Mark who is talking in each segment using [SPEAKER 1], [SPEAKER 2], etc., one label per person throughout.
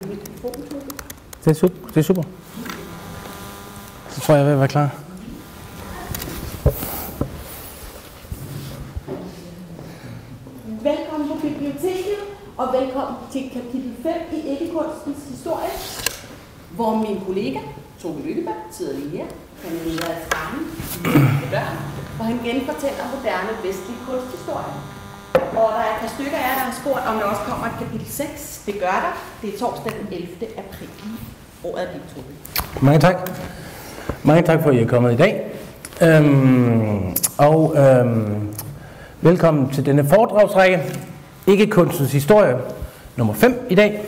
[SPEAKER 1] Det er super. Så tror jeg, jeg vil være klar.
[SPEAKER 2] Velkommen på biblioteket, og velkommen til kapitel 5 i Ikke-kunstens historie, hvor min kollega, Tove Lykkeberg, sidder lige her. Han er leder af Trammen på døren, hvor han genfortæller moderne vestlig kunsthistorie. Og der er et par stykker af jer, der har spurgt, om der også kommer et kapitel 6. Det gør der. Det er torsdag den 11. april. Året er dit, Tove.
[SPEAKER 1] Mange tak. Mange tak for, at I er kommet i dag. Velkommen til denne foredragsrække, Ikke-kunstens historie, nummer 5 i dag.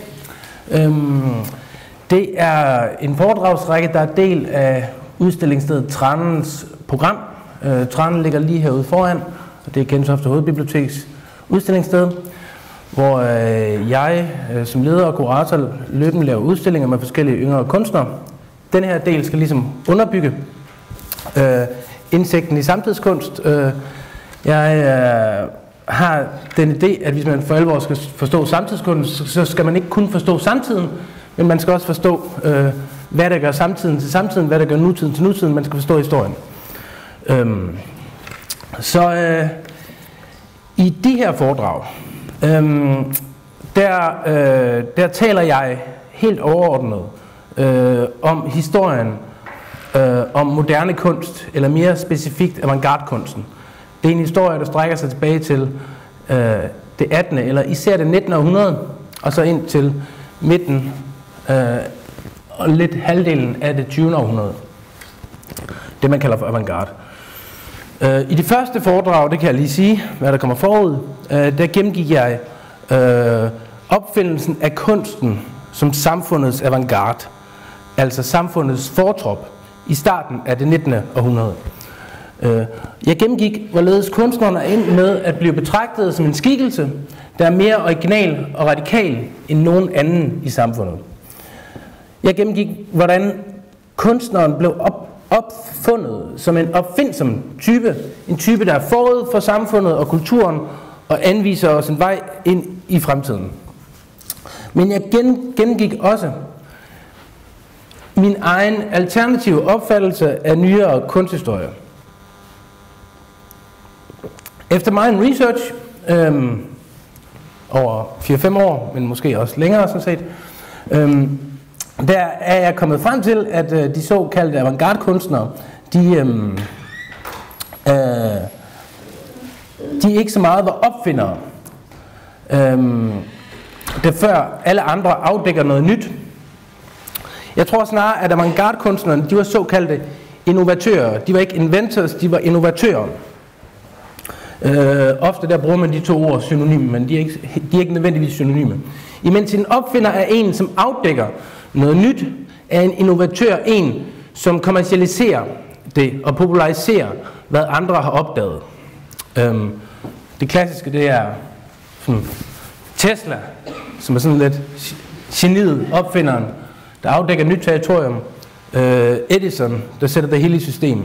[SPEAKER 1] Det er en foredragsrække, der er del af udstillingsstedet Tranens program. Tranen ligger lige herude foran, og det er Gentofte Hovedbiblioteks udstillingssted, hvor jeg som leder og kurator løbende laver udstillinger med forskellige yngre kunstnere. Den her del skal ligesom underbygge indsigten i samtidskunst. Jeg har den idé, at hvis man for alvor skal forstå samtidskunst, så skal man ikke kun forstå samtiden, men man skal også forstå, hvad der gør samtiden til samtiden, hvad der gør nutiden til nutiden. Man skal forstå historien. I de her foredrag, der taler jeg helt overordnet om historien, om moderne kunst, eller mere specifikt avantgarde-kunsten. Det er en historie, der strækker sig tilbage til det 18. eller især det 19. århundrede, og så ind til midten og lidt halvdelen af det 20. århundrede. Det man kalder for avantgarde. I det første foredrag, det kan jeg lige sige, hvad der kommer forud, der gennemgik jeg opfindelsen af kunsten som samfundets avantgarde, altså samfundets fortrop i starten af det 19. århundrede. Jeg gennemgik, hvorledes kunstnerne er ind med at blive betragtet som en skikkelse, der er mere original og radikal end nogen anden i samfundet. Jeg gennemgik, hvordan kunstneren blev opfundet som en opfindsom type, en type, der er forud for samfundet og kulturen og anviser os en vej ind i fremtiden. Men jeg gennemgik også min egen alternative opfattelse af nyere kunsthistorie. Efter meget research, over 4-5 år, men måske også længere sådan set, der er jeg kommet frem til, at de såkaldte avantgarde-kunstnere, de ikke så meget var opfindere, der før alle andre afdækker noget nyt. Jeg tror snarere, at avantgarde-kunstnerne, de var såkaldte innovatører. De var ikke inventors, de var innovatører. Ofte der bruger man de to ord synonyme, men de er ikke nødvendigvis synonyme. Imens en opfinder er en, som afdækker noget nyt, er en innovatør en, som kommercialiserer det og populariserer, hvad andre har opdaget. Det klassiske, det er Tesla, som er sådan lidt geniet, opfinderen, der afdækker nyt territorium. Edison, der sætter det hele i system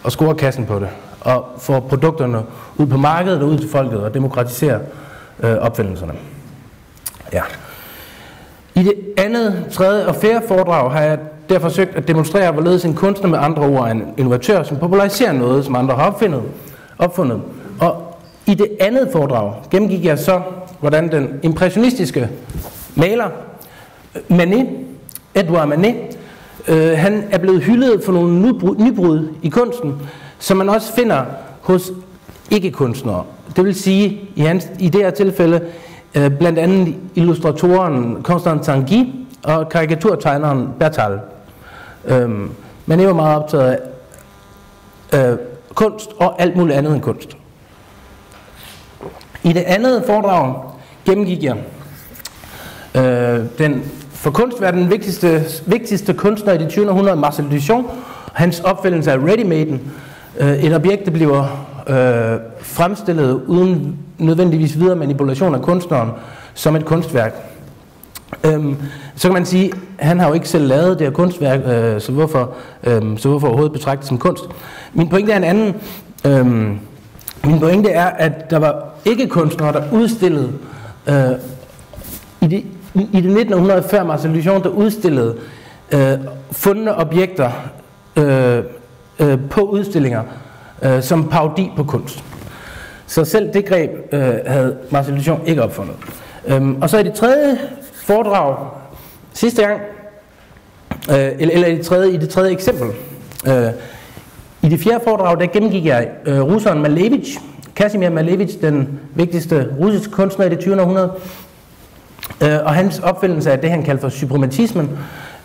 [SPEAKER 1] og scorer kassen på det, og får produkterne ud på markedet og ud til folket og demokratiserer opfindelserne. Ja. I det andet, tredje og fjerde foredrag har jeg derfor forsøgt at demonstrere, hvorledes en kunstner med andre ord er en innovatør, som populariserer noget, som andre har opfundet. Og i det andet foredrag gennemgik jeg så, hvordan den impressionistiske maler Edouard Manet, han er blevet hyldet for nogle nybrud i kunsten, som man også finder hos ikke-kunstnere. Det vil sige, i det her tilfælde, blandt andet illustratoren Constantin Tanguy og karikaturtegneren Bertal. Manet var meget optaget af kunst og alt muligt andet end kunst. I det andet foredrag gennemgik jeg den for kunstverdenen vigtigste kunstner i det 20. århundrede, Marcel Duchamp, hans opfindelse af ready-maden, et objekt, der bliver fremstillet uden nødvendigvis videre manipulation af kunstneren som et kunstværk. Så kan man sige, at han har jo ikke selv lavet det her kunstværk, så hvorfor overhovedet betragtet som kunst? Min pointe er en anden. Min pointe er, at der var ikke kunstnere, der udstillede i det 1900 før Marcel Duchamp, der udstillede fundne objekter på udstillinger som parodi på kunst. Så selv det greb havde Marcel Duchamp ikke opfundet. Og så i det tredje foredrag, sidste gang, eller i det tredje eksempel, i det fjerde foredrag, der gennemgik jeg russeren Malevich, Kazimir Malevich, den vigtigste russiske kunstner i det 20. århundrede, og hans opfindelse af det, han kaldte for suprematismen,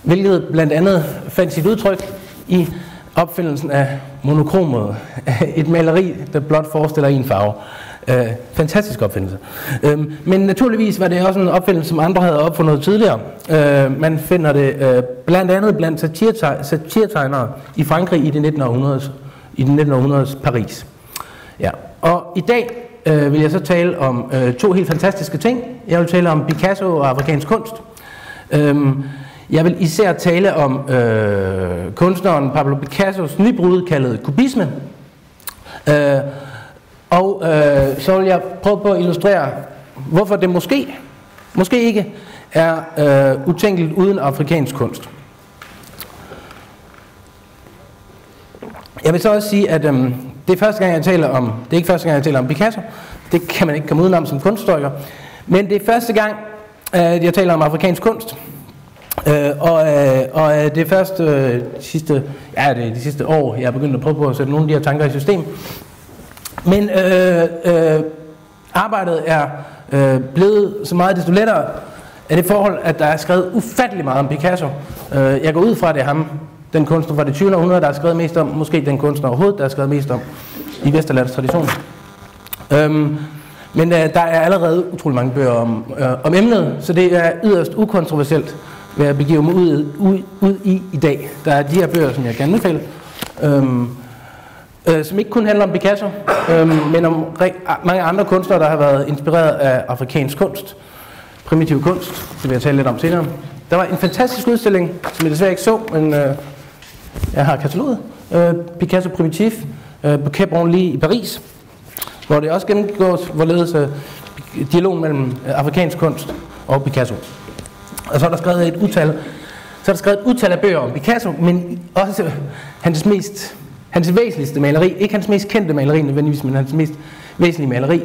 [SPEAKER 1] hvilket blandt andet fandt sit udtryk i opfindelsen af monokromet, et maleri, der blot forestiller en farve. Fantastisk opfindelse. Men naturligvis var det også en opfindelse, som andre havde opfundet tidligere. Man finder det blandt andet blandt satiretegnere i Frankrig i det 1900's Paris. Ja. Og i dag vil jeg så tale om to helt fantastiske ting. Jeg vil tale om Picasso og afrikansk kunst. Jeg vil især tale om kunstneren Pablo Picassos nybrud kaldet kubisme. Og så vil jeg prøve på at illustrere, hvorfor det måske ikke er utænkeligt uden afrikansk kunst. Jeg vil så også sige, at det er ikke første gang jeg taler om Picasso. Det kan man ikke komme udenom som kunsthistoriker. Men det er første gang, jeg taler om afrikansk kunst. Og det er først de sidste år, jeg er begyndt at prøve på at sætte nogle af de her tanker i system. Men arbejdet er blevet så meget desto lettere af det forhold, at der er skrevet ufattelig meget om Picasso. Jeg går ud fra, det er ham, den kunstner fra det 20. århundrede, der er skrevet mest om, måske den kunstner overhovedet, der er skrevet mest om i Vesterlands tradition. Men der er allerede utrolig mange bøger om emnet, så det er yderst ukontroversielt, hvad jeg begiver mig ud i dag. Der er de her bøger, som jeg gerne vil som ikke kun handler om Picasso, men om mange andre kunstnere, der har været inspireret af afrikansk kunst, primitiv kunst, det vil jeg tale lidt om senere. Der var en fantastisk udstilling, som jeg desværre ikke så, men jeg har kataloget, Picasso Primitif, på Quai Branly i Paris, hvor det også gennemgås, hvorledes dialogen mellem afrikansk kunst og Picasso. Og så er der skrevet et utal af bøger om Picasso, men også hans væsentligste maleri, ikke hans mest kendte maleri nødvendigvis, men hans mest væsentlige maleri.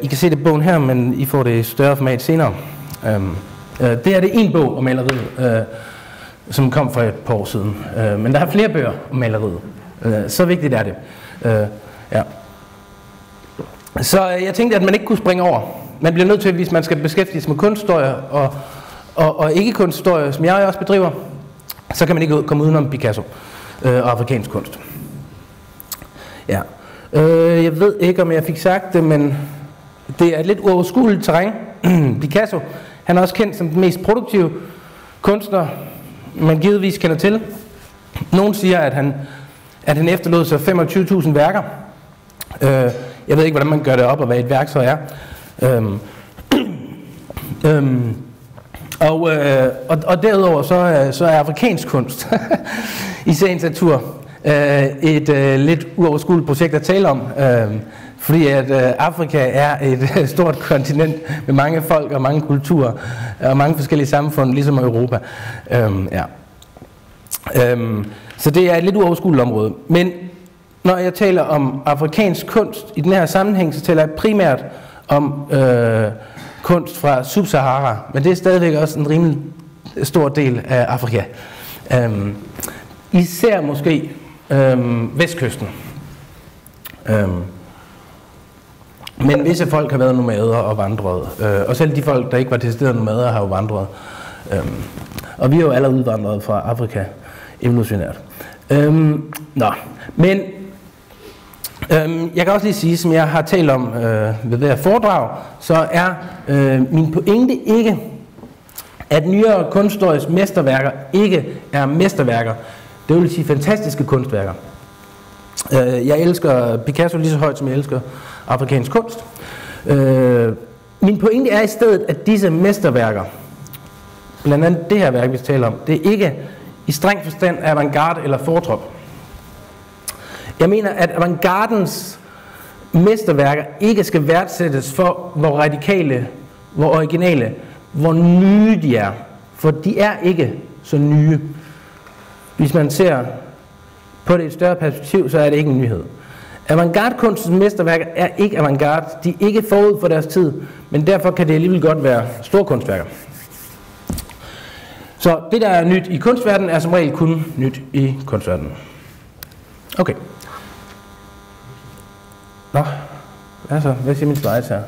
[SPEAKER 1] I kan se det på bogen her, men I får det i større format senere. Det er en bog om maleriet, som kom for et par år siden. Men der er flere bøger om maleriet. Så vigtigt er det. Ja. Så jeg tænkte, at man ikke kunne springe over. Man bliver nødt til, hvis man skal beskæftige sig med kunsthistorie og ikke kunsthistorie, som jeg også bedriver, så kan man ikke komme udenom Picasso og afrikansk kunst. Ja. Jeg ved ikke, om jeg fik sagt det, men det er et lidt uoverskueligt terræn. Picasso, han er også kendt som den mest produktive kunstner, man givetvis kender til. Nogle siger, at han efterlod sig 25.000 værker. Jeg ved ikke, hvordan man gør det op, og hvad et værk så er. Og derudover så er afrikansk kunst i sagens natur et lidt uoverskueligt projekt at tale om, fordi at Afrika er et stort kontinent med mange folk og mange kulturer og mange forskellige samfund, ligesom Europa. Så det er et lidt uoverskueligt område. Men når jeg taler om afrikansk kunst i den her sammenhæng, så taler jeg primært om kunst fra Sub-Sahara, men det er stadigvæk også en rimelig stor del af Afrika. Især måske vestkysten. Men visse folk har været nomader og vandret, og selv de folk, der ikke var decideret nomader, har jo vandret. Og vi er jo alle udvandret fra Afrika evolutionært. Men jeg kan også lige sige, som jeg har talt om ved det her foredrag, så er min pointe ikke, at nyere kunsthistoriske mesterværker ikke er mesterværker. Det vil sige fantastiske kunstværker. Jeg elsker Picasso lige så højt, som jeg elsker afrikansk kunst. Min pointe er i stedet, at disse mesterværker, blandt andet det her værk, vi taler om, det er ikke i streng forstand avantgarde eller fortrop. Jeg mener, at avantgardens mesterværker ikke skal værdsættes for, hvor radikale, hvor originale, hvor nye de er. For de er ikke så nye. Hvis man ser på det i et større perspektiv, så er det ikke en nyhed. Avantgarde-kunstens mesterværker er ikke avantgarde. De er ikke forud for deres tid, men derfor kan det alligevel godt være store kunstværker. Så det, der er nyt i kunstverdenen, er som regel kun nyt i kunstverdenen. Okay. Nå, altså, hvad siger min slides her?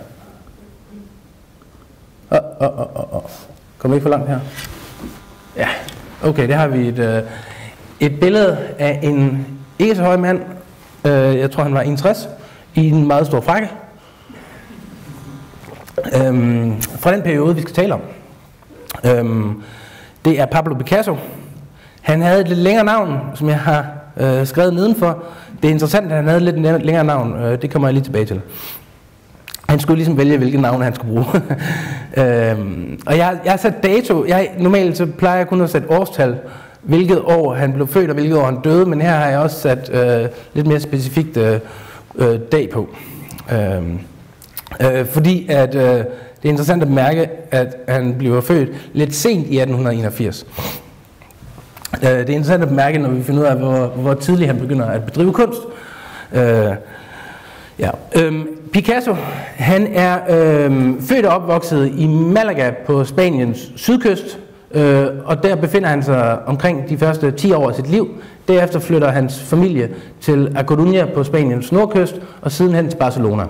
[SPEAKER 1] Kommer ikke for langt her? Ja, okay, det har vi et billede af en ikke så høj mand, jeg tror han var 61, i en meget stor frakke. Fra den periode, vi skal tale om. Det er Pablo Picasso. Han havde et lidt længere navn, som jeg har skrevet nedenfor. Det er interessant, at han havde et lidt længere navn. Det kommer jeg lige tilbage til. Han skulle ligesom vælge, hvilket navn han skulle bruge. Og jeg har sat dato. Normalt så plejer jeg kun at sætte årstal, hvilket år han blev født og hvilket år han døde, men her har jeg også sat lidt mere specifikt dag på. Fordi at det er interessant at bemærke, at han blev født lidt sent i 1881. Det er interessant at bemærke, når vi finder ud af, hvor tidligt han begynder at bedrive kunst. Picasso, han er født og opvokset i Malaga på Spaniens sydkyst, og der befinder han sig omkring de første 10 år af sit liv. Derefter flytter hans familie til A Coruña på Spaniens nordkyst, og sidenhen til Barcelona.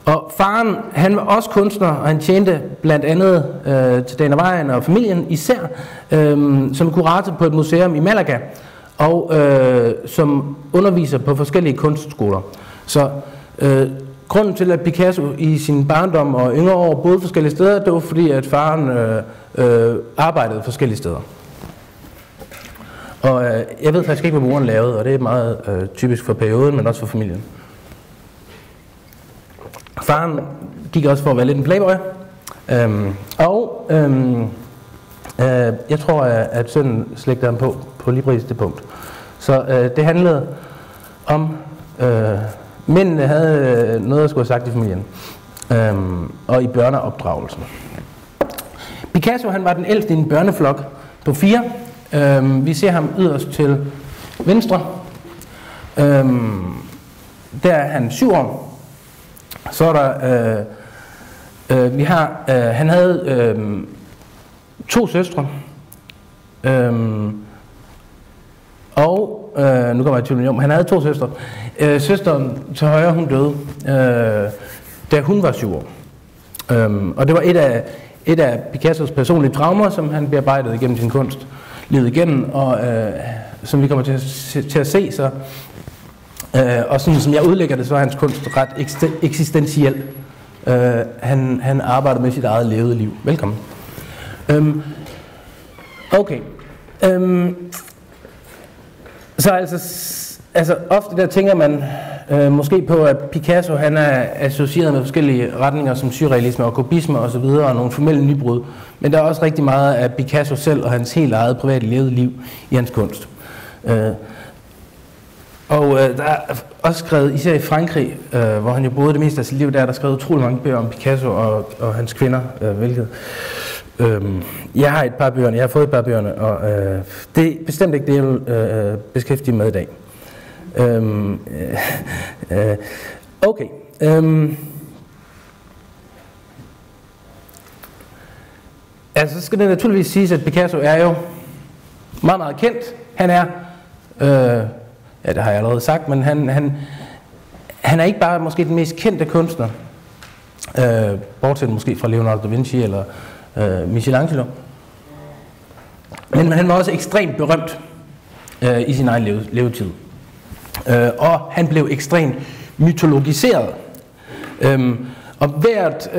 [SPEAKER 1] Og faren, han var også kunstner, og han tjente blandt andet til Dana Vejen og familien især som kurator på et museum i Malaga, og som underviser på forskellige kunstskoler. Så grunden til, at Picasso i sin barndom og yngre år boede forskellige steder, det var fordi, at faren arbejdede forskellige steder. Og jeg ved faktisk ikke, hvad moren lavede, og det er meget typisk for perioden, men også for familien. Faren gik også for at være lidt en playboy, jeg tror, at sønnen slægte ham på lige præcis det punkt. Så det handlede om, mændene havde noget at skulle have sagt i familien, og i børneopdragelsen. Picasso, han var den ældste i en børneflok på 4. Vi ser ham yderst til venstre. Der er han 7 år. Så er der, han havde 2 søstre, og nu kommer jeg i tvivl om, han havde 2 søstre. Søsteren til højre, hun døde, da hun var 7 år. Og det var et af Picassos personlige traumer, som han bearbejdede igennem sin kunst livet igennem, og som vi kommer til at se, så og sådan som jeg udlægger det, så er hans kunst ret eksistentiel. Han arbejder med sit eget levede liv. Velkommen. Okay. Så altså ofte der tænker man måske på, at Picasso, han er associeret med forskellige retninger som surrealisme og kubisme og så videre, og nogle formelle nybrud. Men der er også rigtig meget af Picasso selv og hans helt eget private levede liv i hans kunst. Og der er også skrevet, især i Frankrig, hvor han jo boede det meste af sit liv, der er der skrevet utrolig mange bøger om Picasso og hans kvinder, hvilket jeg har et par bøger, jeg har fået et par bøgerne, og det er bestemt ikke det, jeg vil beskæftige med i dag. Okay. Altså, så skal det naturligvis siges, at Picasso er jo meget, meget kendt. Han er, ja, det har jeg allerede sagt, men han er ikke bare måske den mest kendte kunstner, bortset måske fra Leonardo da Vinci eller Michelangelo. Men han var også ekstremt berømt i sin egen levetid. Og han blev ekstremt mytologiseret. Og hvert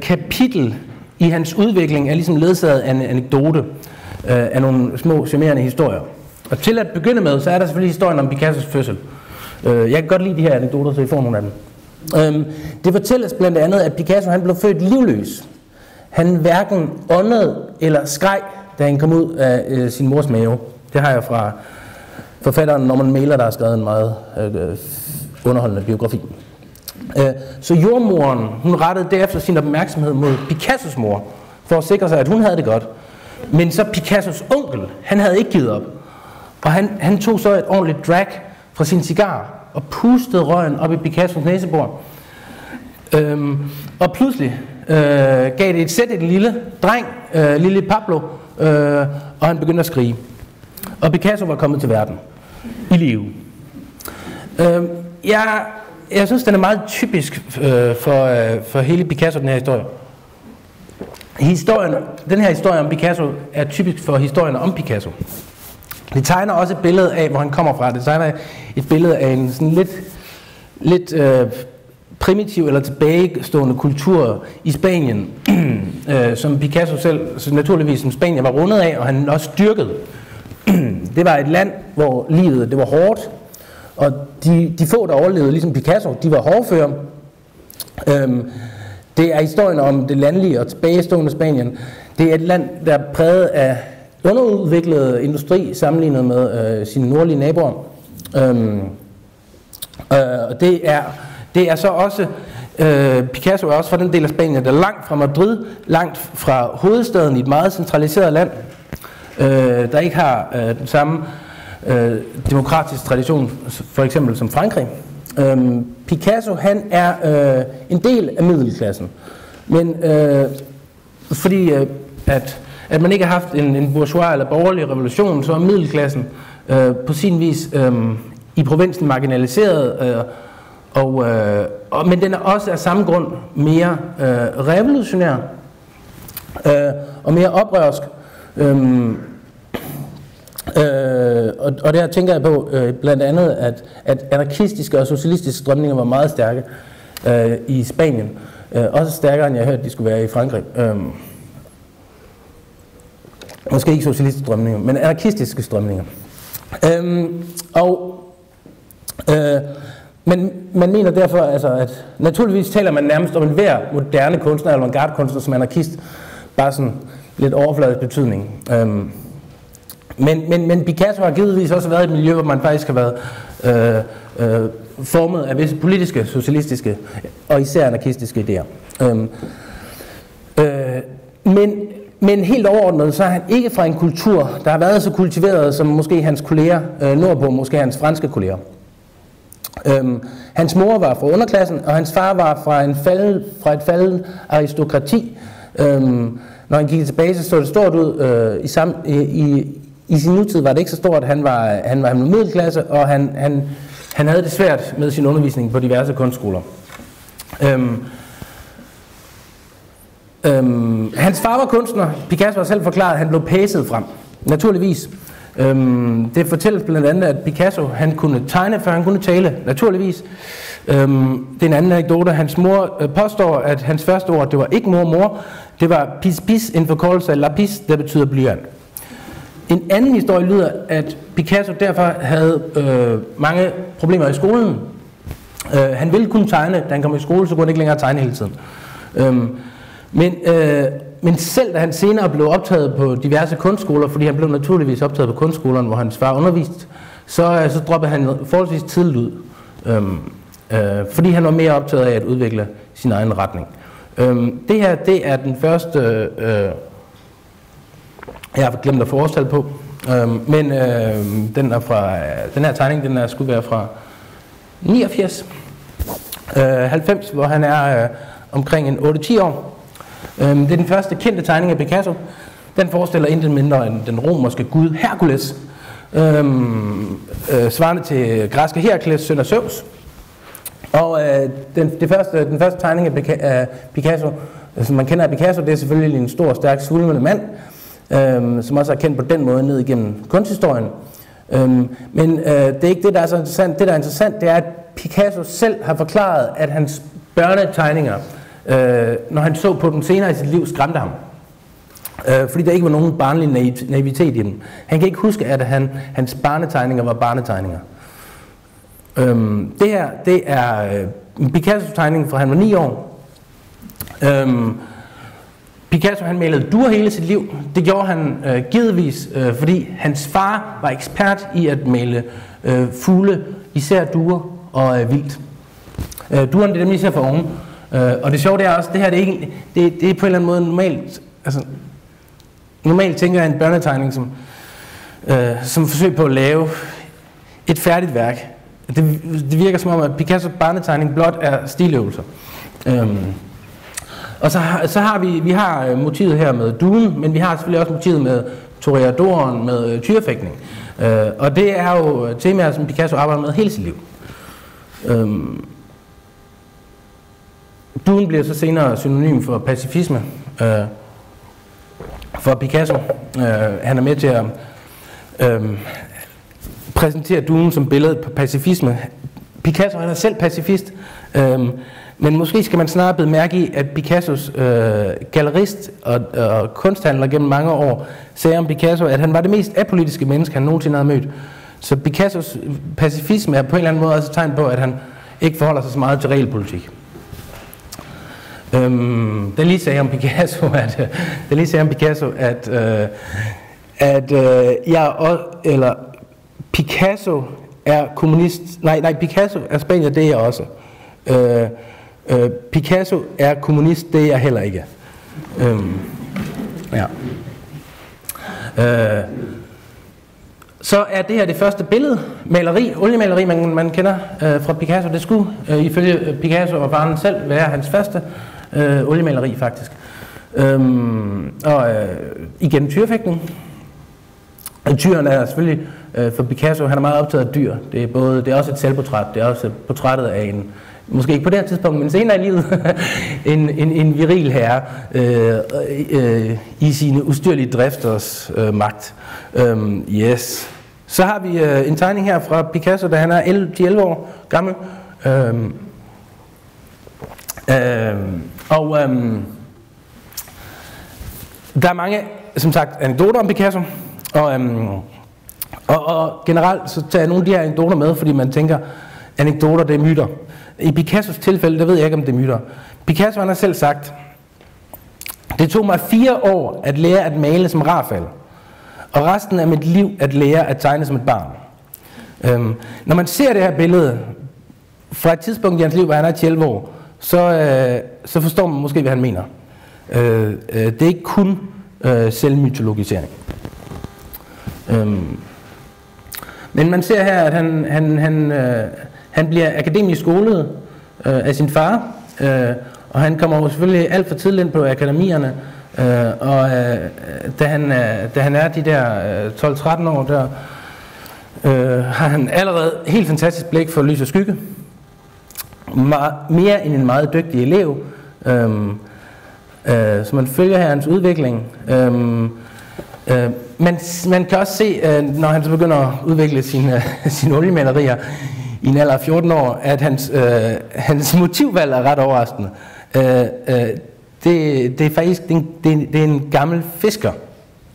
[SPEAKER 1] kapitel i hans udvikling er ligesom ledsaget af en anekdote af nogle små charmerende historier. Og til at begynde med, så er der selvfølgelig historien om Picassos fødsel. Jeg kan godt lide de her anekdoter, så I får nogle af dem. Det fortælles blandt andet, at Picasso han blev født livløs. Han hverken åndede eller skreg, da han kom ud af sin mors mave. Det har jeg fra forfatteren Norman Mailer, der har skrevet en meget underholdende biografi. Så jordmoren, hun rettede derefter sin opmærksomhed mod Picassos mor, for at sikre sig, at hun havde det godt. Men så Picassos onkel, han havde ikke givet op. Og han tog så et ordentligt drag fra sin cigar, og pustede røgen op i Picassos næsebor. Og pludselig gav det et sæt i den lille dreng, lille Pablo, og han begyndte at skrige. Og Picasso var kommet til verden i live. Jeg synes, den er meget typisk for hele Picasso, den her historie. Den her historie om Picasso er typisk for historien om Picasso. Det tegner også et billede af, hvor han kommer fra. Det tegner et billede af en sådan lidt primitiv eller tilbagestående kultur i Spanien, som Picasso selv, naturligvis som Spanien var rundet af, og han også dyrkede. Det var et land, hvor livet det var hårdt, og de få, der overlevede, ligesom Picasso, de var hårdføre. Det er historien om det landlige og tilbagestående Spanien. Det er et land, der er præget af underudviklet industri sammenlignet med sine nordlige naboer. Det er så også, Picasso er også fra den del af Spanien, der er langt fra Madrid, langt fra hovedstaden i et meget centraliseret land, der ikke har den samme demokratisk tradition, for eksempel som Frankrig. Picasso, han er en del af middelklassen, men fordi at man ikke har haft en bourgeois eller borgerlig revolution, så er middelklassen på sin vis i provinsen marginaliseret, men den er også af samme grund mere revolutionær og mere oprørsk. Og der tænker jeg på blandt andet, at anarkistiske og socialistiske strømninger var meget stærke i Spanien. Også stærkere, end jeg hørte, de skulle være i Frankrig. Måske ikke socialistiske strømninger, men anarkistiske strømninger. Men man mener derfor, altså, at naturligvis taler man nærmest om enhver moderne kunstner eller avantgarde-kunstner som anarkist, bare sådan lidt overfladisk betydning. Men Picasso har givetvis også været i et miljø, hvor man faktisk har været formet af visse politiske, socialistiske og især anarkistiske idéer. Men helt overordnet, så er han ikke fra en kultur, der har været så kultiveret som måske hans kolleger nordpå, måske hans franske kolleger. Hans mor var fra underklassen, og hans far var fra et faldet aristokrati. Når han gik tilbage, så stod det stort ud. I sin nutid var det ikke så stort. Han var middelklasse, og han havde det svært med sin undervisning på diverse kunstskoler. Hans far var kunstner. Picasso har selv forklaret, at han blev pæset frem. Naturligvis. Det fortælles blandt andet, at Picasso han kunne tegne, før han kunne tale. Naturligvis. Det er en anden anekdote. Hans mor påstår, at hans første ord, det var ikke mor. Det var pis, en forkortelse af lapis, der betyder blyant. En anden historie lyder, at Picasso derfor havde mange problemer i skolen. Han ville kunne tegne, da han kom i skole, så kunne han ikke længere tegne hele tiden. Men selv da han senere blev optaget på diverse kunstskoler, fordi han blev naturligvis optaget på kunstskolerne, hvor hans far underviste, så droppede han forholdsvis tidligt ud. Fordi han var mere optaget af at udvikle sin egen retning. Det her, det er den første, jeg har glemt at få årstal på, men den her tegning, den skulle være fra 89, 90, hvor han er omkring en 8-10 år. Det er den første kendte tegning af Picasso. Den forestiller intet mindre end den romerske gud Herkules, svarende til græske Herakles, søn af Zeus. Og den første tegning af Picasso, som man kender af Picasso, det er selvfølgelig en stor, stærk, svulmende mand, som også er kendt på den måde ned igennem kunsthistorien. Men det er ikke det, der er så interessant. Det, der er interessant, det er, at Picasso selv har forklaret, at hans børnetegninger, når han så på dem senere i sit liv, skræmte ham. Fordi der ikke var nogen barnlig naivitet i dem. Han kan ikke huske, at hans barnetegninger var barnetegninger. Det her, det er Picassos tegning fra han var 9 år. Picasso han malede duer hele sit liv. Det gjorde han givetvis, fordi hans far var ekspert i at male fugle, især duer og vildt. Duerne, det er dem, I ser for oven. Og det sjove det er også, det her det er, ikke, det er på en eller anden måde normalt, altså normalt tænker jeg en børnetegning som forsøg på at lave et færdigt værk. Det virker som om, at Picassos barnetegning blot er stiløvelser. Og så har vi har motivet her med duen, men vi har selvfølgelig også motivet med toreadoren, med tyrefægtning. Og det er jo temaer, som Picasso arbejder med hele sit liv. Duen bliver så senere synonym for pacifisme for Picasso. Han er med til at præsentere duen som billede på pacifisme. Picasso han er selv pacifist, men måske skal man snarere bede mærke i, at Picassos gallerist og kunsthandler gennem mange år sagde om Picasso, at han var det mest apolitiske menneske, han nogensinde havde mødt. Så Picassos pacifisme er på en eller anden måde også et tegn på, at han ikke forholder sig så meget til realpolitik. Det lige sagde om Picasso, Picasso er kommunist. Nej, Picasso er spanier, det er jeg også. Picasso er kommunist, det er jeg heller ikke. Ja. Så er det her det første billede, maleri, oliemaleri, man kender fra Picasso. Det skulle ifølge Picasso og Barnen selv være hans første oliemaleri faktisk. Igen tyrefægtning. Tyren er selvfølgelig for Picasso, han er meget optaget af dyr. Det er også et selvportræt, det er også portrættet af en, måske ikke på det her tidspunkt, men senere i livet, en viril herre i sine ustyrlige drifters magt. Yes. Så har vi en tegning her fra Picasso, da han er 11 år gammel. Der er mange, som sagt, anekdoter om Picasso, og generelt så tager jeg nogle af de her anekdoter med, fordi man tænker, anekdoter det er myter. I Picassos tilfælde, der ved jeg ikke, om det er myter. Picasso han har selv sagt, det tog mig 4 år at lære at male som Rafael, og resten af mit liv at lære at tegne som et barn. Når man ser det her billede, fra et tidspunkt i hans liv, hvor han er 11 år, så forstår man måske, hvad han mener. Det er ikke kun selvmytologisering. Men man ser her, at han bliver akademisk skolet af sin far, og han kommer jo selvfølgelig alt for tidligt ind på akademierne, og da han er de der 12-13 år, der har han allerede helt fantastisk blik for lys og skygge. Mere end en meget dygtig elev, så man følger her hans udvikling. Man kan også se, når han så begynder at udvikle sine oliemalerier i en alder af 14 år, at hans motivvalg er ret overraskende. Det er faktisk det er en gammel fisker,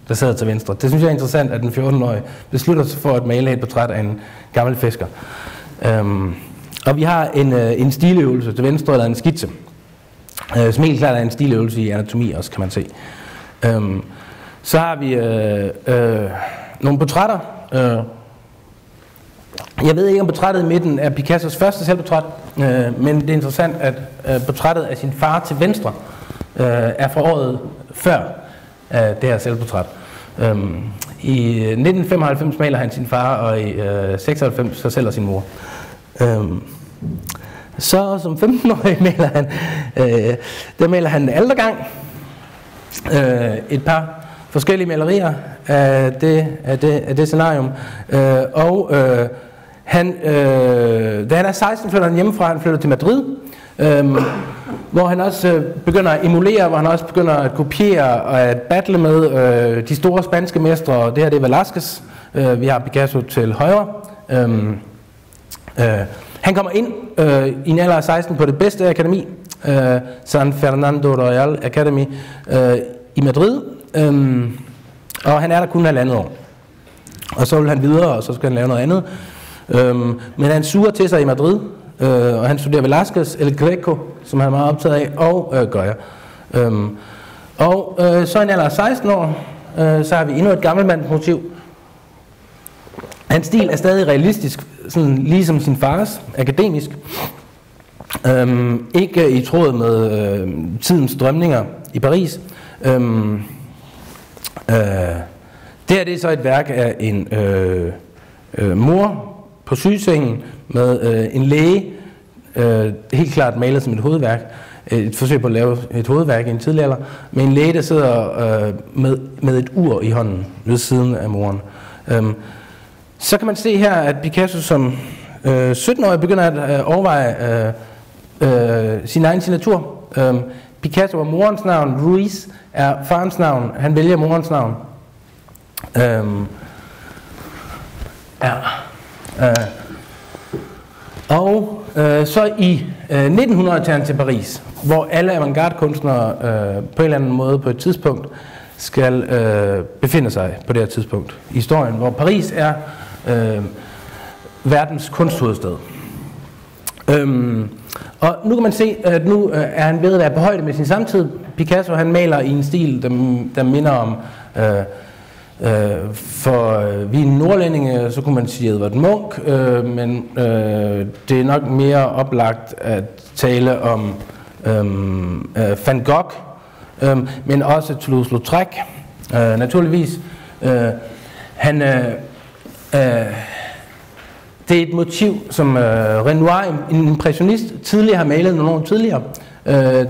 [SPEAKER 1] der sidder til venstre. Det synes jeg er interessant, at den 14-årige beslutter sig for at male et portræt af en gammel fisker. Og vi har en stiløvelse til venstre, eller en skitse, som helt klart er en stiløvelse i anatomi også, kan man se. Så har vi nogle portrætter. Jeg ved ikke, om portrættet i midten er Picassos første selvportræt, men det er interessant, at portrættet af sin far til venstre er fra året før det her selvportræt. I 1995 maler han sin far, og i 96 så selv og sin mor. Så som 15-årig maler han altergang, et par forskellige malerier af det scenarium, da han er 16 flytter han hjemmefra, han flytter til Madrid, hvor han også begynder at emulere, hvor han også begynder at kopiere og at battle med de store spanske mestre, og det her det er Velázquez, vi har Picasso til højre. Han kommer ind i en alder af 16 på det bedste akademi, San Fernando Royal Academy i Madrid, og han er der kun 1,5 år. Og så vil han videre, og så skal han lave noget andet. Men han suger til sig i Madrid, og han studerer Velázquez, El Greco, som han er meget optaget af, og Goya. Så i en alder af 16 år, så har vi endnu et gammelmandsmotiv. Hans stil er stadig realistisk, sådan ligesom sin fars, akademisk. Ikke i tråd med tidens strømninger i Paris. Det er så et værk af en mor på sygesengen med en læge, helt klart malet som et hovedværk. Et forsøg på at lave et hovedværk i en tidlig alder, med en læge, der sidder med et ur i hånden ved siden af moren. Så kan man se her, at Picasso som 17-årig begynder at overveje sin egen signatur. Picasso er morens navn, Ruiz er farens navn, han vælger morens navn. Så i 1900 tager han til Paris, hvor alle avantgarde-kunstnere på en eller anden måde på et tidspunkt skal befinde sig på det her tidspunkt i historien, hvor Paris er verdens kunsthovedstad. Og nu kan man se, at nu er han ved at være på højde med sin samtid. Picasso han maler i en stil, der minder om, for vi er nordlændinge, så kunne man sige Edvard Munch, men det er nok mere oplagt at tale om Van Gogh, men også Toulouse-Lautrec, naturligvis. Det er et motiv, som Renoir, en impressionist, tidligere har malet nogle år tidligere.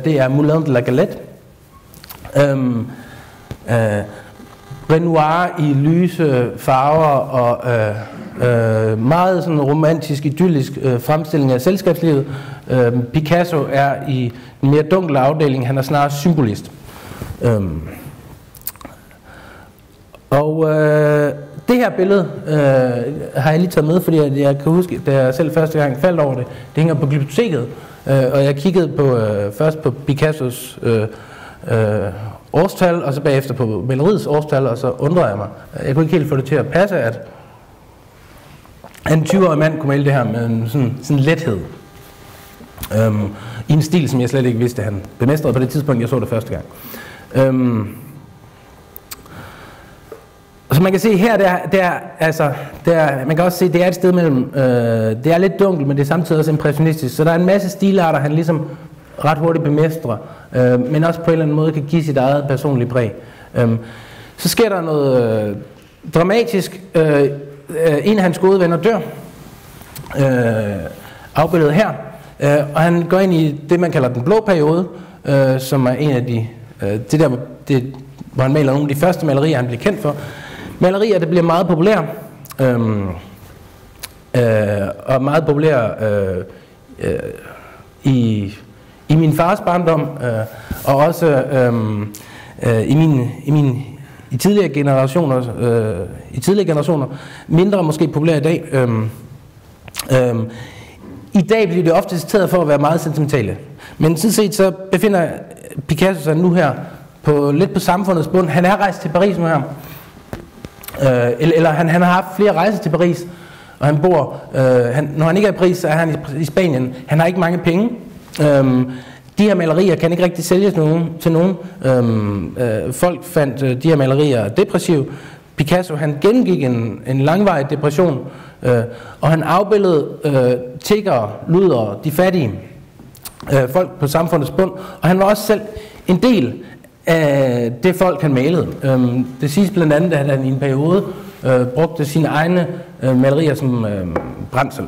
[SPEAKER 1] Det er Moulin de la Galette. Renoir i lyse farver og meget sådan romantisk, idyllisk fremstilling af selskabslivet. Picasso er i en mere dunkel afdeling, han er snarere symbolist. Det her billede har jeg lige taget med, fordi jeg kan huske, da jeg selv første gang faldt over det, det hænger på Glyptoteket, og jeg kiggede på, først på Picassos årstal, og så bagefter på maleriets årstal, og så undrede jeg mig. Jeg kunne ikke helt få det til at passe, at en 20-årig mand kunne male det her med en sådan lethed. I en stil, som jeg slet ikke vidste, han bemestrede på det tidspunkt, jeg så det første gang. Så man kan se her, man kan også se, det er et sted mellem, det er lidt dunkelt, men det er samtidig også impressionistisk. Så der er en masse stilarter, han ligesom ret hurtigt bemestrer, men også på en eller anden måde kan give sit eget personlige præg. Så sker der noget dramatisk. En af hans gode venner dør, afbildet her, og han går ind i det, man kalder den blå periode, som er en af hvor han maler nogle af de første malerier, han bliver kendt for. Malerier, der bliver meget populære, og meget populære i min fars barndom, og også i tidligere generationer, mindre måske populære i dag. I dag bliver det ofte citeret for at være meget sentimentale, men sådan set så befinder Picasso sig nu her lidt på samfundets bund. Han er rejst til Paris nu her. Eller han har haft flere rejser til Paris, og han bor, når han ikke er i Paris, så er han i Spanien. Han har ikke mange penge. De her malerier kan ikke rigtig sælges til nogen. Folk fandt de her malerier depressive. Picasso, han gennemgik en langvarig depression, og han afbildede tiggere, ludere, de fattige, folk på samfundets bund, og han var også selv en del af det folk, han malede. Det siges blandt andet, at han i en periode brugte sine egne malerier som brændsel.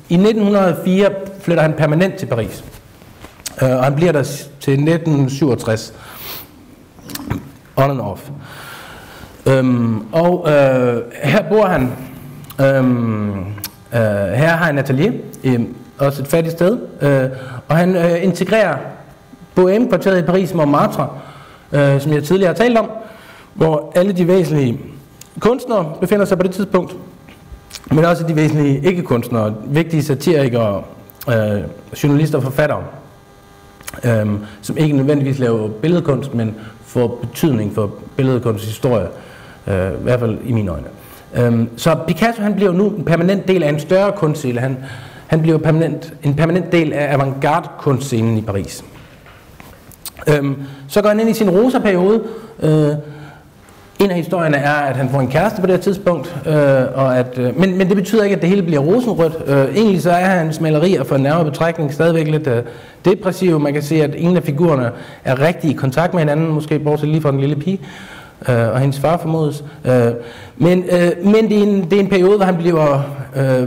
[SPEAKER 1] I 1904 flytter han permanent til Paris, og han bliver der til 1967, on and off. Her bor han, her har han atelier, også et fattigt sted, og han integrerer Bohème-kvarteret i Paris, Montmartre, som jeg tidligere har talt om, hvor alle de væsentlige kunstnere befinder sig på det tidspunkt, men også de væsentlige ikke-kunstnere, vigtige satirikere, journalister og forfattere, som ikke nødvendigvis laver billedkunst, men får betydning for billedkunstens historie, i hvert fald i mine øjne. Så Picasso, han bliver nu en permanent del af en større kunstscene. Han bliver en permanent del af avantgarde-kunstscenen i Paris. Så går han ind i sin rosa-periode. En af historierne er, at han får en kæreste på det her tidspunkt, men det betyder ikke, at det hele bliver rosenrødt. Egentlig så er hans malerier for en nærmere betragtning stadigvæk lidt depressive. Man kan se, at ingen af figurerne er rigtig i kontakt med hinanden, måske bortset lige fra den lille pige og hendes far formodes. Men det er en periode, hvor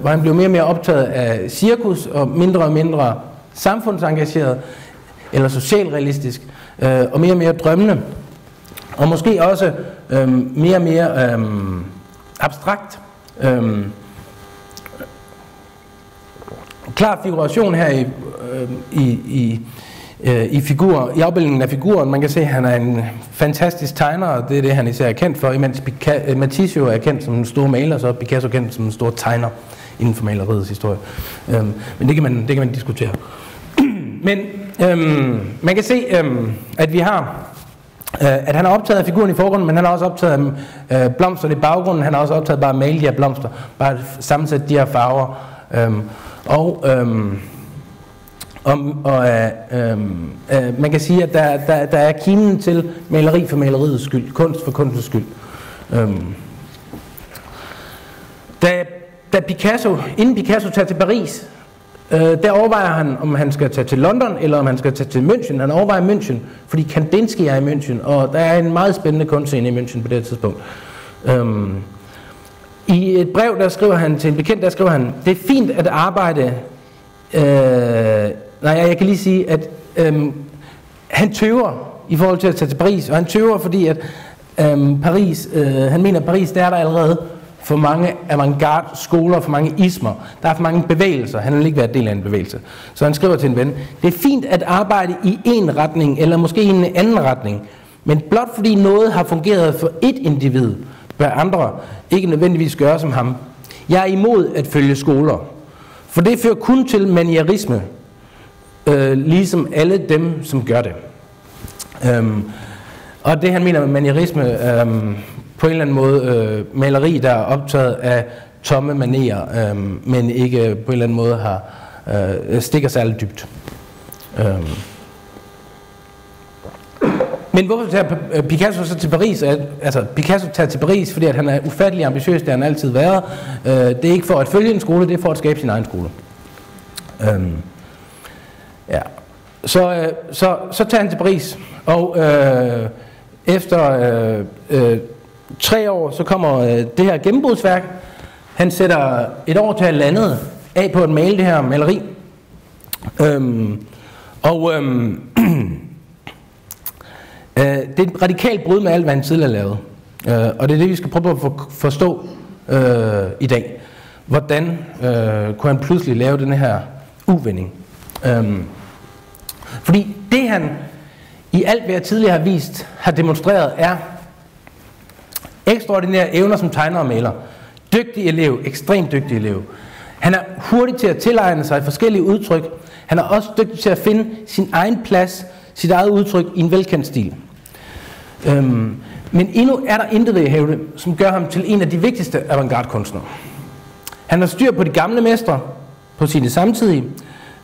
[SPEAKER 1] han bliver mere og mere optaget af cirkus og mindre samfundsengageret eller socialrealistisk og mere drømmende. Og måske også mere abstrakt. Klar figuration her i afbildningen af figuren. Man kan se, at han er en fantastisk tegner, og det er det, han især er kendt for. Imens Matisse er kendt som en stor maler, så er Picasso kendt som en stor tegner inden for maleriets historie. Men det kan man diskutere. Men man kan se, at vi har at han er optaget af figuren i forgrunden, men han er også optaget af blomsterne i baggrunden. Han er også optaget bare at male de her blomster, bare sammensætte de her farver. Man kan sige, at der er kimen til maleri for maleriets skyld, kunst for kunstens skyld. Inden Picasso tager til Paris, der overvejer han, om han skal tage til London, eller om han skal tage til München. Han overvejer München, fordi Kandinsky er i München, og der er en meget spændende kunstscene i München på det tidspunkt. I et brev, der skriver han til en bekendt, der skriver han, det er fint at arbejde... jeg kan lige sige, at han tøver i forhold til at tage til Paris, og han tøver, fordi at Paris, han mener, at Paris, der er der allerede for mange avantgarde-skoler, for mange ismer. Der er for mange bevægelser. Han vil ikke være del af en bevægelse. Så han skriver til en ven, det er fint at arbejde i en retning, eller måske i en anden retning, men blot fordi noget har fungeret for et individ, bør andre ikke nødvendigvis gøre som ham. Jeg er imod at følge skoler, for det fører kun til manierisme, ligesom alle dem, som gør det. Og det han mener med manierisme, på en eller anden måde maleri, der er optaget af tomme manerer, men ikke på en eller anden måde stikker særligt dybt. Men hvorfor tager Picasso så til Paris? Altså, Picasso tager til Paris, fordi at han er ufattelig ambitiøs, det har han altid været. Det er ikke for at følge en skole, det er for at skabe sin egen skole. Så tager han til Paris, og efter 3 år, så kommer det her gennembrudsværk. Han sætter et år til halvandet af på at male det her maleri. Det er et radikalt brud med alt, hvad han tidligere lavede. Og det er det, vi skal prøve at forstå i dag. Hvordan kunne han pludselig lave den her uvending? Fordi det, han i alt, hvad jeg tidligere har vist, har demonstreret, er ekstraordinære evner som tegner og maler. Dygtig elev, ekstremt dygtig elev. Han er hurtig til at tilegne sig forskellige udtryk. Han er også dygtig til at finde sin egen plads, sit eget udtryk i en velkendt stil. Men endnu er der intet ved hævde, som gør ham til en af de vigtigste avantgarde-kunstnere. Han har styr på de gamle mestre, på sine samtidige,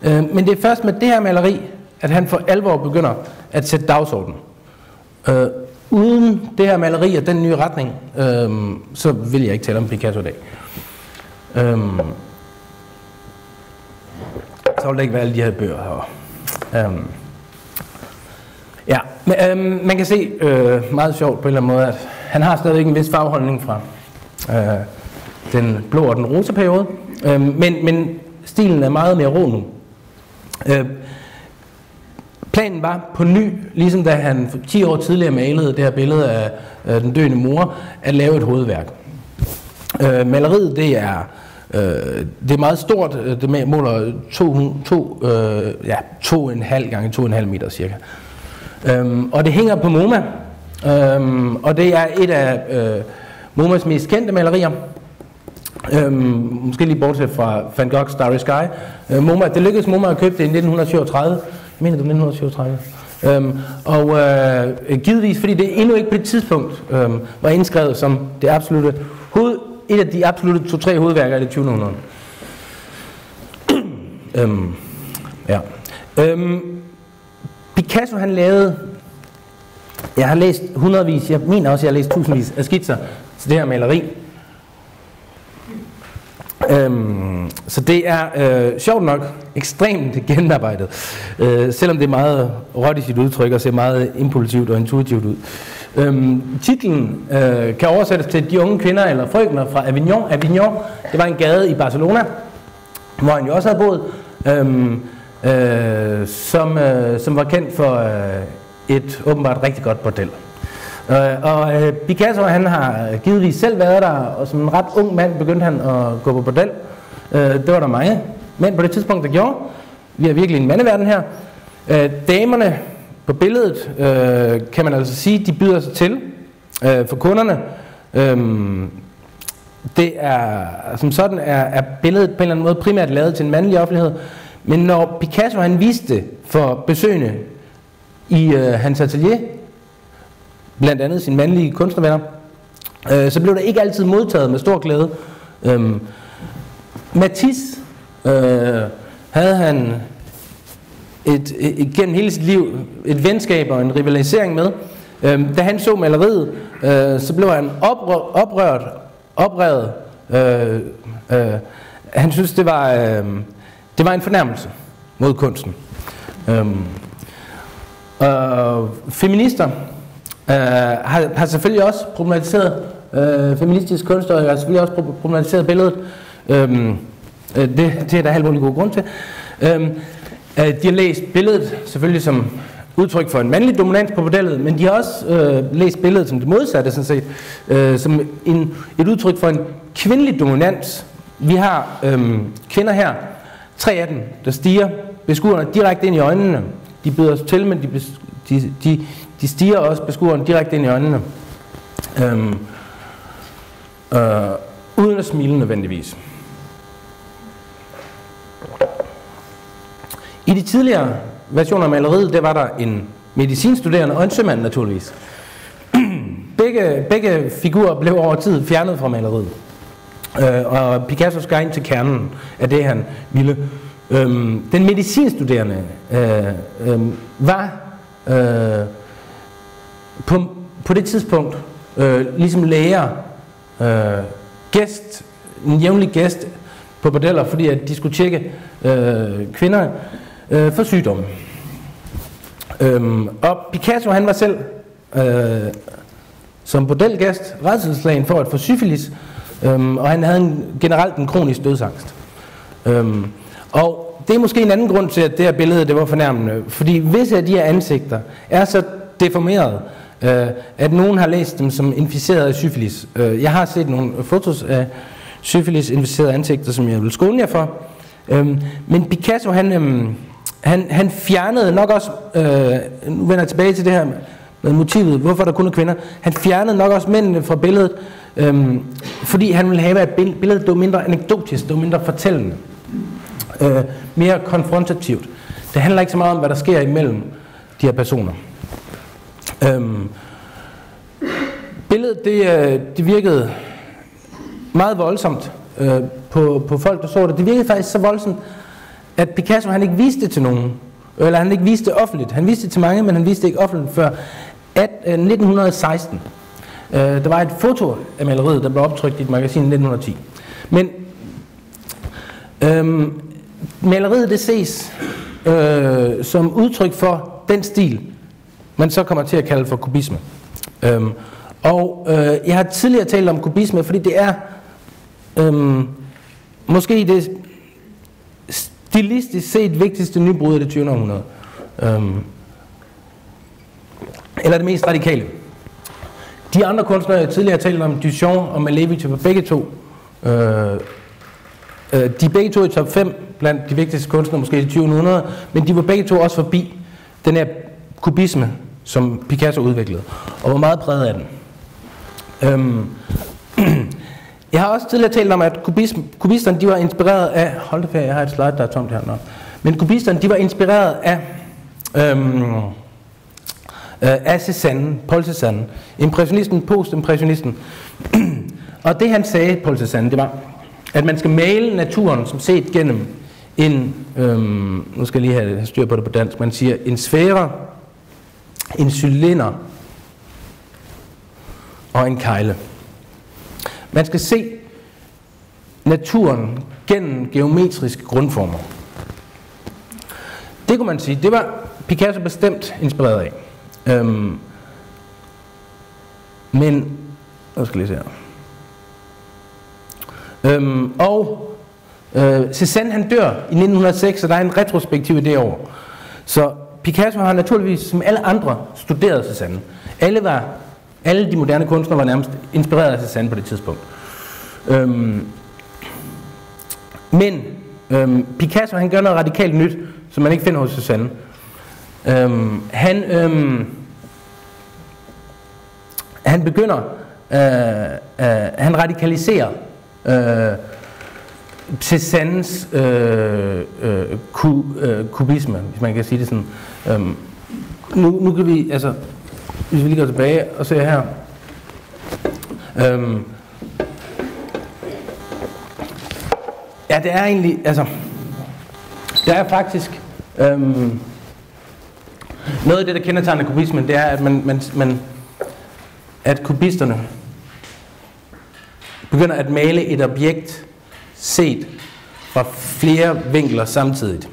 [SPEAKER 1] men det er først med det her maleri, at han for alvor begynder at sætte dagsorden. Uden det her maleri og den nye retning, så vil jeg ikke tale om Picasso i dag. Så vil der ikke være alle de her bøger herovre. Man kan se meget sjovt på en eller anden måde, at han har stadigvæk en vis fagholdning fra den blå og den rosa periode, men stilen er meget mere rå nu. Planen var på ny, ligesom da han 10 år tidligere malede det her billede af den døende mor, at lave et hovedværk. Maleriet, det er meget stort. Det måler 2,5 gange 2,5 meter cirka. Og det hænger på MoMA, og det er et af MoMAs mest kendte malerier. Måske lige bortset fra Van Goghs Starry Sky. Det lykkedes MoMA at købe det i 1937. Jeg mener det 1937. Givetvis, fordi det endnu ikke på det tidspunkt var indskrevet som det absolutte et af de absolutte 2-3 hovedværker i det 20. århundrede. Picasso, han lavede Jeg har læst hundredvis, jeg mener også, jeg har læst tusindvis af skitser til det her maleri. Så det er sjovt nok ekstremt gennemarbejdet, selvom det er meget råt i sit udtryk og ser meget impulsivt og intuitivt ud. Titlen kan oversættes til De unge kvinder eller frøkner fra Avignon. Avignon, det var en gade i Barcelona, hvor han jo også havde boet, som var kendt for et åbenbart rigtig godt bordel. Picasso, han har givetvis selv været der, og som en ret ung mand begyndte han at gå på bordel. Det var der mange mænd på det tidspunkt, der gjorde. Vi har virkelig en mandeverden her. Damerne på billedet, kan man altså sige, de byder sig til for kunderne. Det er, som sådan er billedet på en eller anden måde primært lavet til en mandlig offentlighed. Men når Picasso han viste det for besøgende i hans atelier, blandt andet sine mandlige kunstnervenner, så blev det ikke altid modtaget med stor glæde. Matisse havde han gennem hele sit liv et venskab og en rivalisering med. Da han så maleriet, så blev han oprevet. Han synes det var en fornærmelse mod kunsten. Feminister har selvfølgelig også problematiseret feministisk kunst, og har selvfølgelig også problematiseret billedet. Det er der halvt mulig god grund til. De har læst billedet selvfølgelig som udtryk for en mandlig dominans på bordellet, men de har også læst billedet som det modsatte, sådan set, som et udtryk for en kvindelig dominans. Vi har kvinder her, 3 af dem, der stiger beskuerne direkte ind i øjnene. De byder os til, men de stiger også beskuerne direkte ind i øjnene. Uden at smile nødvendigvis. I de tidligere versioner af maleriet, der var der en medicinstuderende og en sømand naturligvis. Begge figurer blev over tid fjernet fra maleriet. Og Picasso skar ind til kernen af det, han ville. Den medicinstuderende var på det tidspunkt ligesom læger, en jævnlig gæst på bordeller, fordi at de skulle tjekke kvinder for sygdomme. Og Picasso, han var selv som bordelgæst rædselsslagen for at få syfilis, og han havde generelt en kronisk dødsangst. Og det er måske en anden grund til, at det her billede det var fornærmende, fordi visse af de her ansigter er så deformeret, at nogen har læst dem som inficeret af syfilis. Jeg har set nogle fotos af syfilis-inficerede ansigter, som jeg vil skåne jer for. Men Picasso, han fjernede nok også, nu vender jeg tilbage til det her med motivet, hvorfor der kun er kvinder, han fjernede nok også mændene fra billedet, fordi han ville have, at billedet blev mindre anekdotisk, det var mindre fortællende, mere konfrontativt. Det handler ikke så meget om, hvad der sker imellem de her personer. Billedet, det virkede meget voldsomt på folk, der så det. Det virkede faktisk så voldsomt, at Picasso han ikke viste det til nogen, eller han ikke viste det offentligt. Han viste det til mange, men han viste det ikke offentligt før 1916. Der var et foto af maleriet, der blev optrykt i et magasin i 1910. Men maleriet det ses som udtryk for den stil, man så kommer til at kalde for kubisme. Jeg har tidligere talt om kubisme, fordi det er måske det stilistisk set vigtigste nybrud af det 20. århundrede. Eller det mest radikale. De andre kunstnere, jeg tidligere har talt om, Duchamp og Malevich, var begge to. De er begge to i top 5 blandt de vigtigste kunstnere, måske i det 20. århundrede, men de var begge to også forbi den her kubisme, som Picasso udviklede, og var meget præget af den. Jeg har også tidligere talt om, at kubisterne de var inspireret af, hold det færd, jeg har et slide, der er tomt her nu. Men kubisterne de var inspireret af Cézanne, Paul Cézanne, impressionisten, postimpressionisten. Og det han sagde, Paul Cézanne, det var, at man skal male naturen som set gennem en, nu skal jeg lige have styr på det på dansk, man siger en sfære, en cylinder og en kegle. Man skal se naturen gennem geometriske grundformer. Det kunne man sige, det var Picasso bestemt inspireret af. Men, nu skal jeg se her. Cézanne han dør i 1906, så der er en retrospektiv i det år. Så Picasso har naturligvis, som alle andre, studeret Cézanne. Alle de moderne kunstnere var nærmest inspireret af Cézanne på det tidspunkt. Men Picasso han gør noget radikalt nyt, som man ikke finder hos Cézanne. Han begynder, han radikaliserer Cézannes kubisme, hvis man kan sige det sådan. Nu kan vi, altså, hvis vi lige går tilbage og ser her. Ja, det er egentlig, altså, der er faktisk noget af det, der kendetegner kubismen, det er, at at kubisterne begynder at male et objekt set fra flere vinkler samtidigt.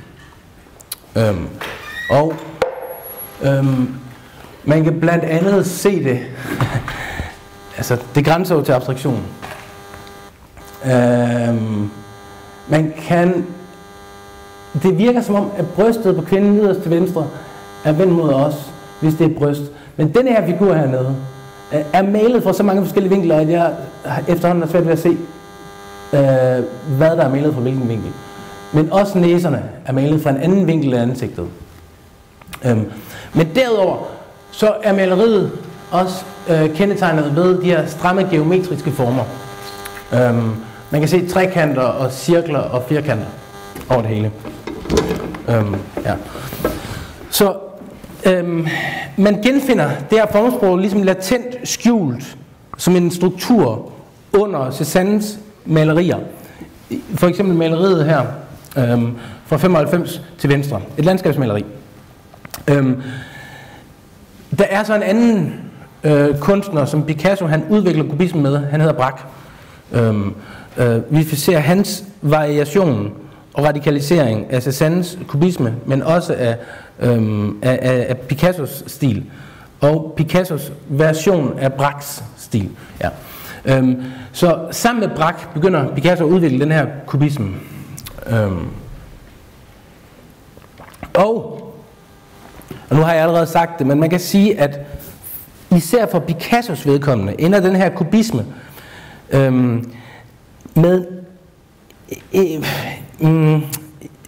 [SPEAKER 1] Man kan blandt andet se det, altså det grænser jo til abstraktion. Det virker som om, at brystet på kvinden yderst til venstre er vendt mod os, hvis det er bryst. Men denne her figur hernede er malet fra så mange forskellige vinkler, at jeg efterhånden er svært ved at se, hvad der er malet fra hvilken vinkel. Men også næserne er malet fra en anden vinkel af ansigtet. Men derudover så er maleriet også kendetegnet ved de her stramme geometriske former. Man kan se trekanter og cirkler og firkanter over det hele. Ja. Så man genfinder det her formsprog ligesom latent skjult som en struktur under Cézannes malerier. For eksempel maleriet her fra 95 til venstre. Et landskabsmaleri. Der er så en anden kunstner, som Picasso han udvikler kubismen med. Han hedder Braque. Vi ser hans variation og radikalisering af Cézannes kubisme, men også af Picassos stil. Og Picassos version af Braques stil. Ja. Så sammen med Braque begynder Picasso at udvikle den her kubisme. Og nu har jeg allerede sagt det, men man kan sige, at især for Picassos vedkommende ender den her kubisme med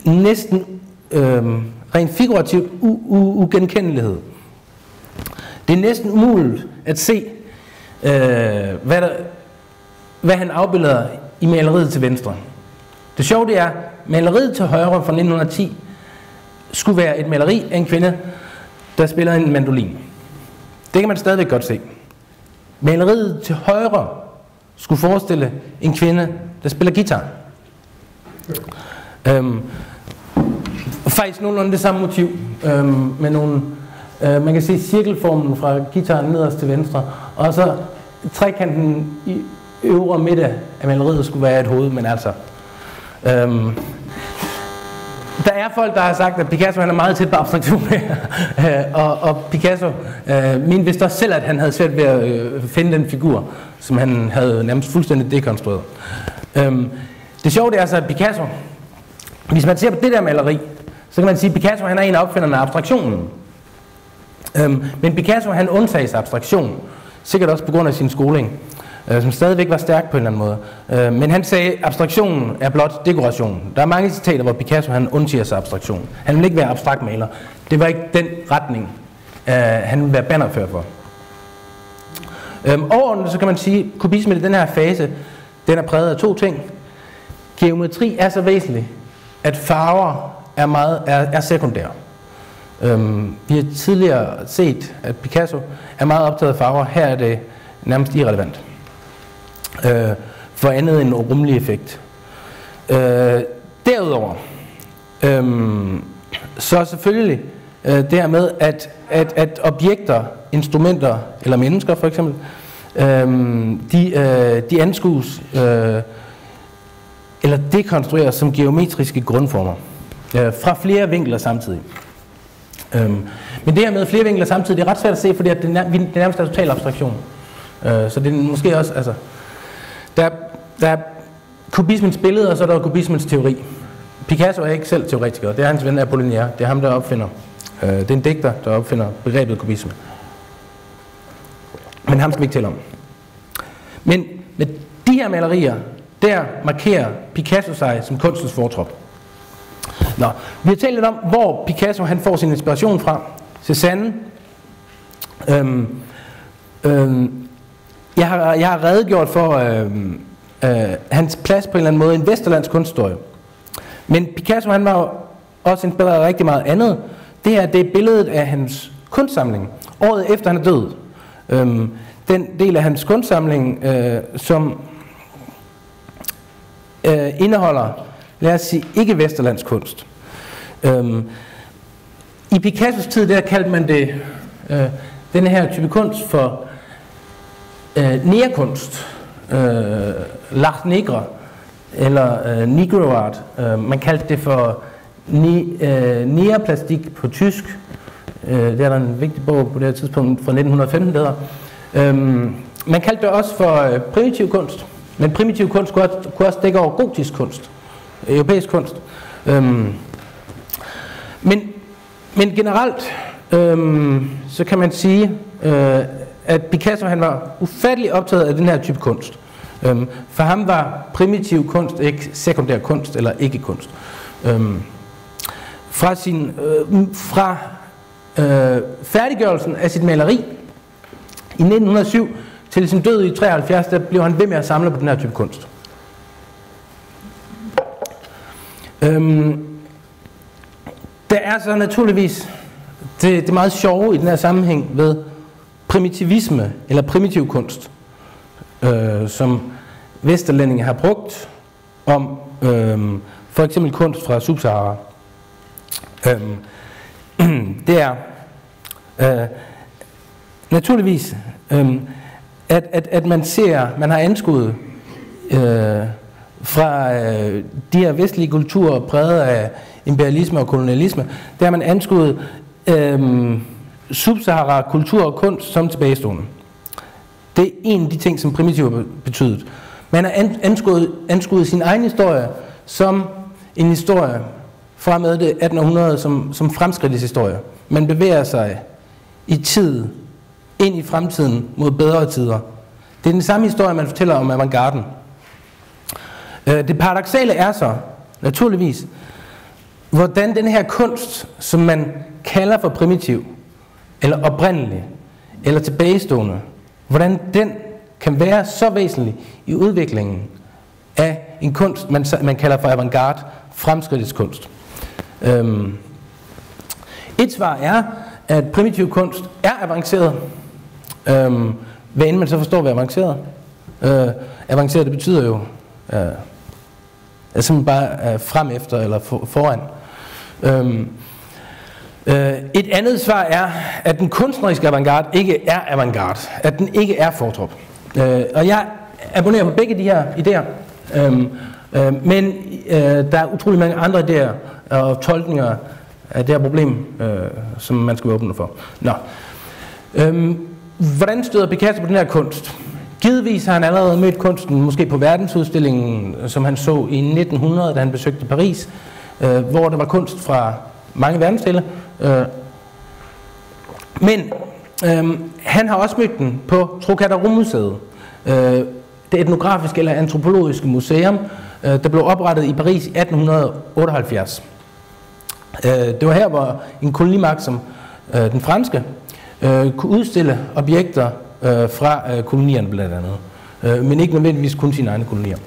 [SPEAKER 1] næsten rent figurativt ugenkendelighed. Det er næsten umuligt at se, hvad han afbilder i maleriet til venstre. Det sjove det er, maleriet til højre fra 1910 skulle være et maleri af en kvinde, der spiller en mandolin. Det kan man stadigvæk godt se. Maleriet til højre skulle forestille en kvinde, der spiller guitar. Faktisk nogenlunde det samme motiv, med nogle, man kan se cirkelformen fra guitaren nederst til venstre, og så trekanten i øvre midte af maleriet skulle være et hoved, men altså... Der er folk, der har sagt, at Picasso han er meget tæt på abstraktion og Picasso mente vist også selv, at han havde svært ved at finde den figur, som han havde nærmest fuldstændig dekonstrueret. Det sjove det er altså, at Picasso, hvis man ser på det der maleri, så kan man sige, at Picasso han er en af opfinderne af abstraktionen. Men Picasso han undtages abstraktion, sikkert også på grund af sin skoling, som stadigvæk var stærk på en eller anden måde. Men han sagde, at abstraktionen er blot dekoration. Der er mange citater, hvor Picasso han undsiger sig abstraktion. Han ville ikke være abstrakt maler. Det var ikke den retning, han ville være bannerfører for. Overordnet så kan man sige, at kubismen i den her fase, den er præget af to ting. Geometri er så væsentlig, at farver er sekundære. Vi har tidligere set, at Picasso er meget optaget af farver. Her er det nærmest irrelevant. For andet en rummelig effekt. Derudover, så selvfølgelig det her med, at objekter, instrumenter eller mennesker for eksempel, de anskues eller dekonstrueres som geometriske grundformer fra flere vinkler samtidig. Men det her med flere vinkler samtidig, det er ret svært at se, fordi det nærmest er total abstraktion. Så det er måske også, altså, der er kubismens billede, og så er der kubismens teori. Picasso er ikke selv teoretiker, det er hans ven Apollinaire, det er ham, der opfinder. Det er en digter, der opfinder begrebet kubisme. Men ham skal vi ikke tale om. Men med de her malerier, der markerer Picasso sig som kunstens fortrop. Nå, vi har talt lidt om, hvor Picasso han får sin inspiration fra. Cézanne. Jeg har redegjort for hans plads på en eller anden måde i en vesterlandsk kunsthistorie. Men Picasso han var også inspireret af rigtig meget andet. Det her, det er billedet af hans kunstsamling, året efter han er død. Den del af hans kunstsamling, som indeholder, lad os sige, ikke vesterlandsk kunst. I Picassos tid, der kaldte man det, denne her type kunst for negerkunst, l'art nègre, eller negro art. Man kaldte det for neoplastik på tysk. Det er der en vigtig bog på det her tidspunkt fra 1915, der hedder. Man kaldte det også for primitiv kunst, men primitiv kunst kunne også dække over gotisk kunst, europæisk kunst. Men generelt, så kan man sige, at Picasso han var ufattelig optaget af den her type kunst. For ham var primitiv kunst ikke sekundær kunst eller ikke kunst. Fra færdiggørelsen af sit maleri i 1907 til sin død i 73, der blev han ved med at samle på den her type kunst. Der er så naturligvis det meget sjove i den her sammenhæng ved primitivisme eller primitiv kunst, som vesterlændinge har brugt om for eksempel kunst fra Sub-Sahara. Det er naturligvis at man har anskuet fra de her vestlige kulturer præget af imperialisme og kolonialisme, der har man anskuet Sub-Sahara kultur og kunst som tilbagestående. Det er en af de ting, som primitiv har betydet. Man har anskuet sin egen historie som en historie fra med det 1800 som fremskridtshistorie. Man bevæger sig i tid ind i fremtiden mod bedre tider. Det er den samme historie, man fortæller om avantgarden. Det paradoksale er så, naturligvis, hvordan den her kunst, som man kalder for primitiv, eller oprindelig, eller tilbagestående, hvordan den kan være så væsentlig i udviklingen af en kunst, man kalder for avantgarde, fremskridtskunst. Et svar er, at primitiv kunst er avanceret, hvad end man så forstår, hvad avanceret. Avanceret, det betyder jo simpelthen bare frem efter eller foran. Et andet svar er, at den kunstneriske avantgarde ikke er avantgarde, at den ikke er fortrop. Og jeg abonnerer på begge de her idéer, men der er utrolig mange andre idéer og tolkninger af det her problem, som man skal være åbne for. Nå. Hvordan støder Picasso på den her kunst? Givetvis har han allerede mødt kunsten, måske på verdensudstillingen, som han så i 1900, da han besøgte Paris, hvor der var kunst fra mange verdensdele. Men han har også mødt den på Trocadéro-museet, det etnografiske eller antropologiske museum, der blev oprettet i Paris i 1878. Det var her, hvor en kolonimagt som den franske kunne udstille objekter fra kolonierne blandt andet, men ikke nødvendigvis kun sine egne kolonier.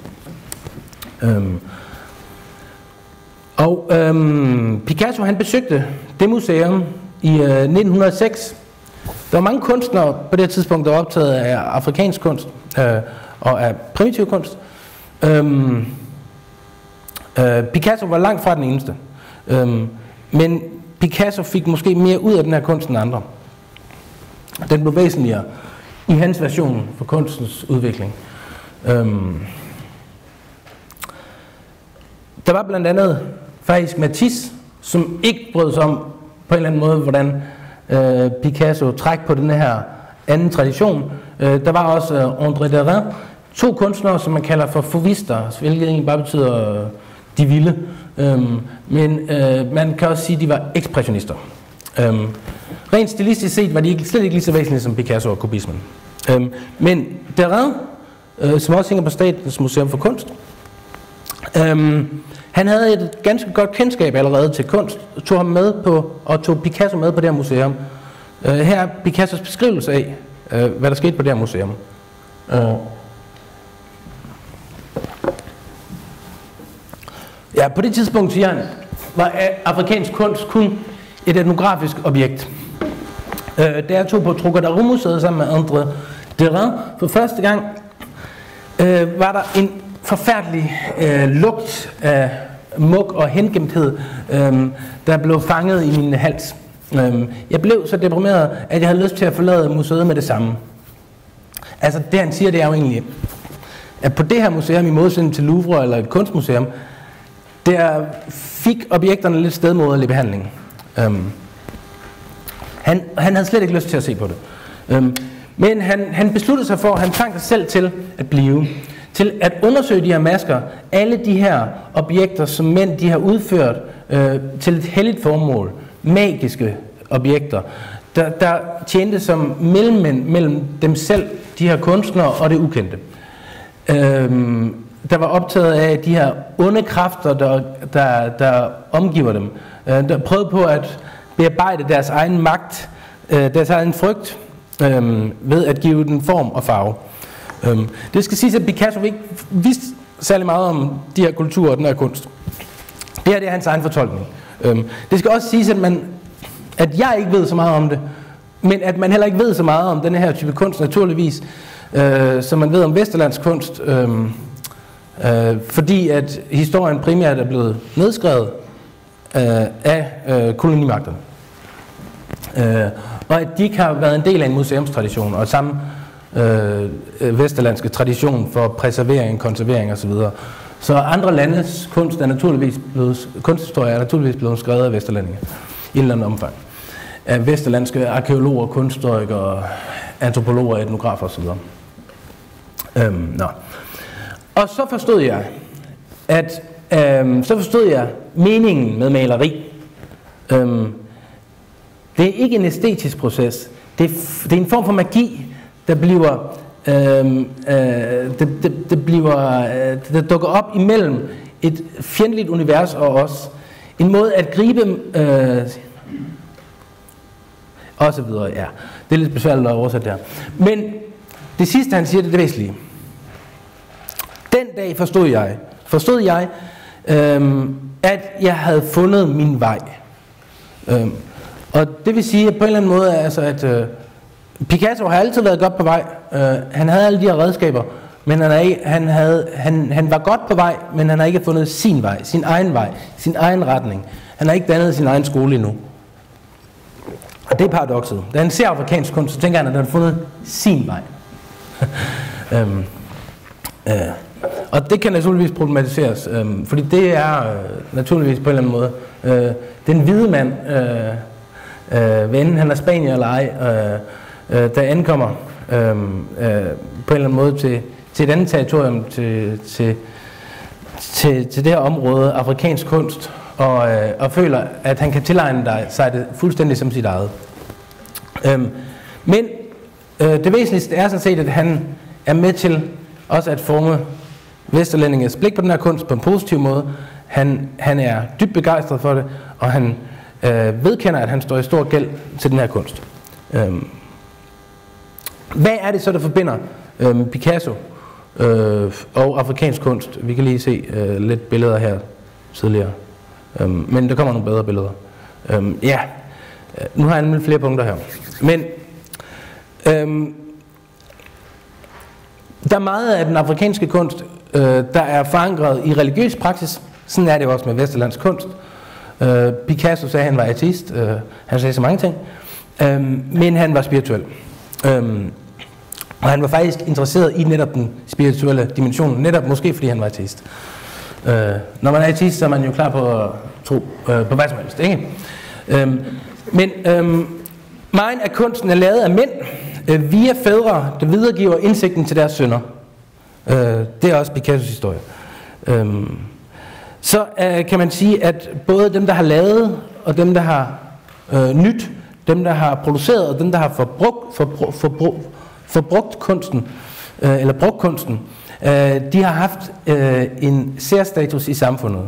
[SPEAKER 1] Picasso han besøgte det museum i 1906. Der var mange kunstnere på det tidspunkt, der var optaget af afrikansk kunst og af primitiv kunst. Picasso var langt fra den eneste. Men Picasso fik måske mere ud af den her kunst end andre. Den blev væsentligere i hans version for kunstens udvikling. Der var blandt andet faktisk Matisse, som ikke brød sig om på en eller anden måde, hvordan Picasso træk på den her anden tradition. Der var også André Derain, to kunstnere, som man kalder for fauvister, hvilket egentlig bare betyder de vilde. Men man kan også sige, at de var ekspressionister. Rent stilistisk set var de slet ikke lige så væsentlige som Picasso og kubismen. Men Derain, som også hænger på Statens Museum for Kunst, han havde et ganske godt kendskab allerede til kunst, tog ham med på, og tog Picasso med på det her museum. Her er Picassos beskrivelse af, hvad der skete på det her museum. Ja, på det tidspunkt, siger han, var afrikansk kunst kun et etnografisk objekt. Da jeg tog på Trocadero-museet sammen med André Derain for første gang, var der en forfærdelig lugt af mug og hengemthed, der blev fanget i min hals. Jeg blev så deprimeret, at jeg havde lyst til at forlade museet med det samme. Altså det han siger, det er jo egentlig, at på det her museum, i modsætning til Louvre eller et kunstmuseum, der fik objekterne lidt stedmoderlig behandling. Han havde slet ikke lyst til at se på det. Men han besluttede sig for, at han tvang sig selv til at blive, til at undersøge de her masker, alle de her objekter, som mænd de har udført til et helligt formål, magiske objekter, der tjente som mellemmænd mellem dem selv, de her kunstnere og det ukendte. Der var optaget af de her onde kræfter, der omgiver dem, der prøvede på at bearbejde deres egen magt, deres egen frygt, ved at give den form og farve. Det skal siges, at Picasso ikke vidste særlig meget om de her kulturer og den her kunst. Det her det er hans egen fortolkning. Det skal også siges, at jeg ikke ved så meget om det, men at man heller ikke ved så meget om den her type kunst naturligvis, som man ved om vesterlandsk kunst, fordi at historien primært er blevet nedskrevet af kolonimagterne. Og at de ikke har været en del af en museumstradition, og samme vesterlandske tradition for preservering, konservering osv. Så andre landes kunsthistorie er naturligvis blevet skrevet af vesterlændinge i et eller andet omfang. Af vesterlandske arkeologer, kunsthistorikere, antropologer, etnografer osv. Og så forstod jeg, meningen med maleri. Det er ikke en æstetisk proces. Det er en form for magi, der dukker op imellem et fjendtligt univers og os. En måde at gribe og så videre, ja. Det er lidt besværligt at oversætte der. Men det sidste, han siger, det er det væsentlige. Den dag forstod jeg, at jeg havde fundet min vej. Og det vil sige, at på en eller anden måde, altså at Picasso har altid været godt på vej. Han havde alle de her redskaber, men han var godt på vej, men han har ikke fundet sin vej, sin egen retning. Han har ikke dannet sin egen skole endnu. Og det er paradokset. Da han ser afrikansk kunst, så tænker han, at han har fundet sin vej. Og det kan naturligvis problematiseres, fordi det er naturligvis på en eller anden måde den hvide mand, hvad enten han er spanier eller ej, der ankommer på en eller anden måde til et andet territorium, til det her område, afrikansk kunst, og føler, at han kan tilegne sig det fuldstændig som sit eget. Men det væsentligste er sådan set, at han er med til også at forme vesterlændinges blik på den her kunst på en positiv måde. Han er dybt begejstret for det, og han vedkender, at han står i stor gæld til den her kunst. Hvad er det så, der forbinder Picasso og afrikansk kunst? Vi kan lige se lidt billeder her tidligere, men der kommer nogle bedre billeder. Nu har jeg anmeldt flere punkter her. Men der er meget af den afrikanske kunst, der er forankret i religiøs praksis. Sådan er det også med vesterlands kunst. Picasso sagde, at han var ateist. Han sagde så mange ting. Men han var spirituel. Og han var faktisk interesseret i netop den spirituelle dimension, netop måske fordi han var ateist. Når man er ateist, så er man jo klar på at tro på hvad som helst, ikke? Men meget af kunsten er lavet af mænd via fædre, der videregiver indsigten til deres sønner. Det er også Picassos historie. Så kan man sige, at både dem, der har lavet, og dem, der har nyt, dem, der har produceret, og dem, der har forbrugt kunsten, eller brugt kunsten, de har haft en særstatus i samfundet.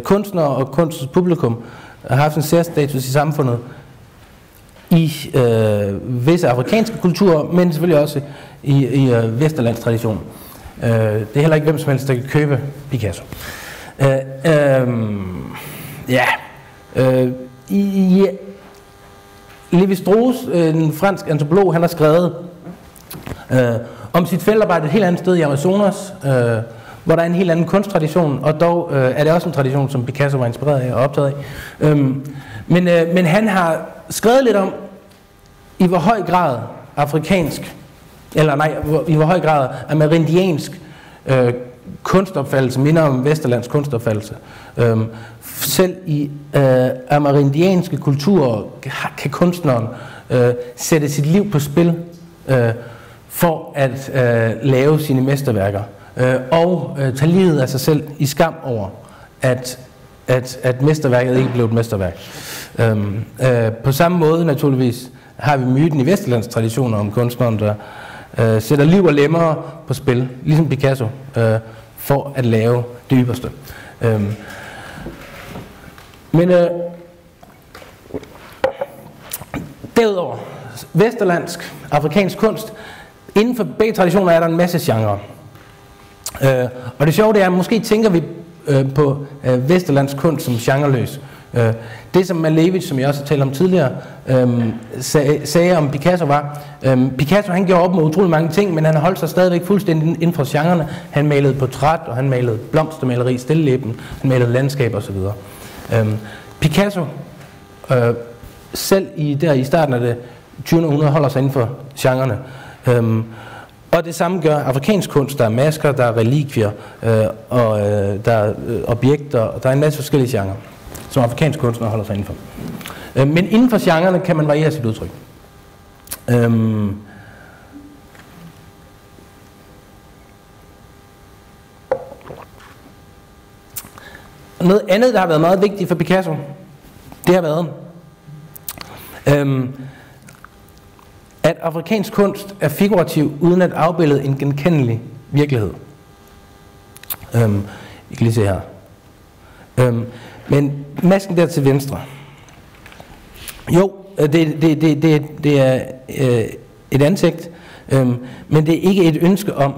[SPEAKER 1] Kunstnere og kunstens publikum har haft en særstatus i samfundet i visse afrikanske kulturer, men selvfølgelig også i vesterlands tradition. Det er heller ikke hvem som helst, der kan købe Picasso. Lévi-Strauss, en fransk antropolog, han har skrevet om sit feltarbejde et helt andet sted i Amazonas, hvor der er en helt anden kunsttradition, og dog er det også en tradition, som Picasso var inspireret af og optaget af. Men han har skrevet lidt om, i hvor høj grad afrikansk, i hvor høj grad amerindiansk kunstopfattelse minder om vesterlands kunstopfattelse. Selv i amerindianske kulturer kan kunstneren sætte sit liv på spil for at lave sine mesterværker og tage livet af sig selv i skam over, at mesterværket ikke blev et mesterværk. På samme måde naturligvis har vi myten i vesterlands traditioner om kunstneren, der sætter liv og lemmer på spil, ligesom Picasso, for at lave det ypperste. Men derudover, vesterlandsk, afrikansk kunst, inden for begge traditioner er der en masse genrer. Og det sjove det er, at måske tænker vi på vesterlandsk kunst som genreløs. Det som Malevich, som jeg også har talt om tidligere, sagde om Picasso var, Picasso han gjorde op med utrolig mange ting, men han holdt sig stadigvæk fuldstændig inden for genrerne. Han malede portræt, og han malede blomstermaleri, stilleben, han malede landskab osv. Picasso selv i starten af det 20. århundrede holder sig inden for genrerne. Og det samme gør afrikansk kunst. Der er masker, der er relikvier, og der er objekter, og der er en masse forskellige genrer, som afrikansk kunstner holder sig inden for. Men inden for genrerne kan man variere sit udtryk. Noget andet, der har været meget vigtigt for Picasso, det har været, at afrikansk kunst er figurativ, uden at afbillede en genkendelig virkelighed. I kan lige se her. Men masken der til venstre. Jo, det er et ansigt, men det er ikke et ønske om,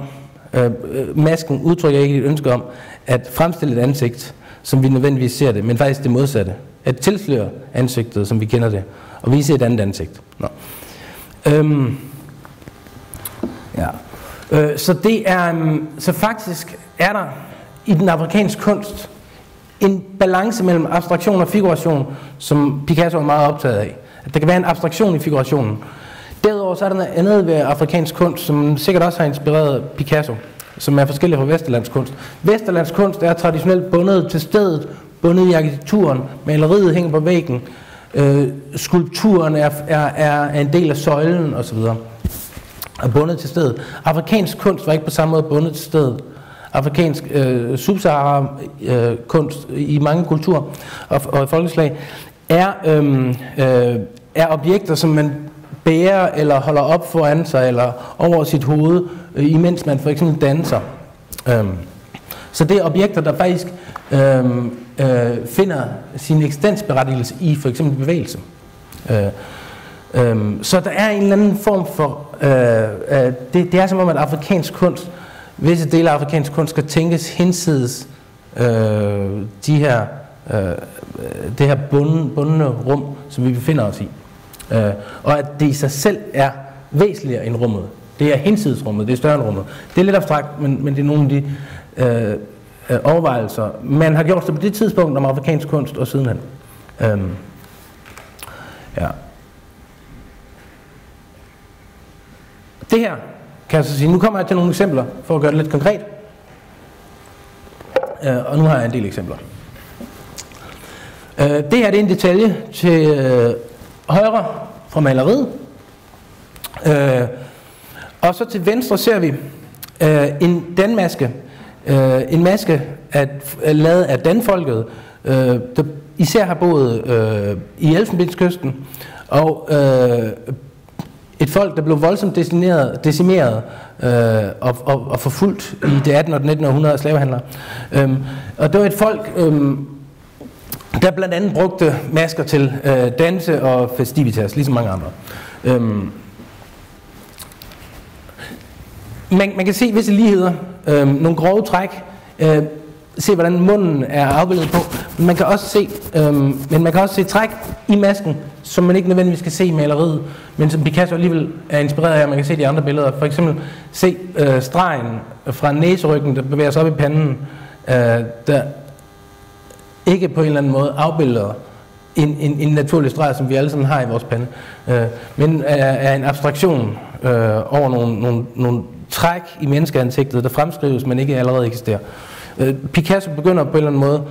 [SPEAKER 1] masken udtrykker ikke et ønske om at fremstille et ansigt, som vi nødvendigvis ser det, men faktisk det modsatte. At tilsløre ansigtet, som vi kender det, og vise et andet ansigt. Nå. Så faktisk er der i den afrikanske kunst en balance mellem abstraktion og figuration, som Picasso er meget optaget af. At der kan være en abstraktion i figurationen. Derudover så er der noget andet ved afrikansk kunst, som sikkert også har inspireret Picasso, som er forskelligt fra vesterlands kunst. Vesterlands kunst er traditionelt bundet til stedet, bundet i arkitekturen, maleriet hænger på væggen, skulpturen er en del af søjlen osv. Er bundet til stedet. Afrikansk kunst var ikke på samme måde bundet til stedet. Afrikansk subsahara-kunst i mange kulturer og folkeslag er objekter, som man bærer eller holder op foran sig eller over sit hoved, imens man for eksempel danser. Så det er objekter, der faktisk finder sin eksistensberettigelse i for eksempel bevægelse. Så der er en eller anden form for, det er som om, at afrikansk kunst, visse dele af afrikansk kunst skal tænkes hinsides det her bundne rum, som vi befinder os i. Og at det i sig selv er væsentligere end rummet. Det er hinsidesrummet, det er større end rummet. Det er lidt abstrakt, men det er nogle af de overvejelser, man har gjort sig på det tidspunkt om afrikansk kunst og sidenhen. Ja. Det her, kan jeg så sige. Nu kommer jeg til nogle eksempler, for at gøre det lidt konkret. Og nu har jeg en del eksempler. Det her det er en detalje til højre fra maleriet. Og så til venstre ser vi en danmaske. En maske lavet af danfolket, der især har boet i Elfenbenskysten, og et folk, der blev voldsomt decimeret og forfulgt i det 18. og det 19. århundrede af slavehandlere. Og det var et folk, der blandt andet brugte masker til danse og festivitas, ligesom mange andre. Man kan se visse ligheder, nogle grove træk, se hvordan munden er afbildet på, men man kan også se træk i masken, som man ikke nødvendigvis kan se i maleriet, men som Picasso alligevel er inspireret af, og man kan se de andre billeder. For eksempel se stregen fra næseryggen, der bevæger sig op i panden, der ikke på en eller anden måde afbilder en naturlig streg, som vi alle sammen har i vores pande, men er en abstraktion over nogle træk i menneskeansigtet, der fremskrives, men ikke allerede eksisterer. Picasso begynder på en eller anden måde,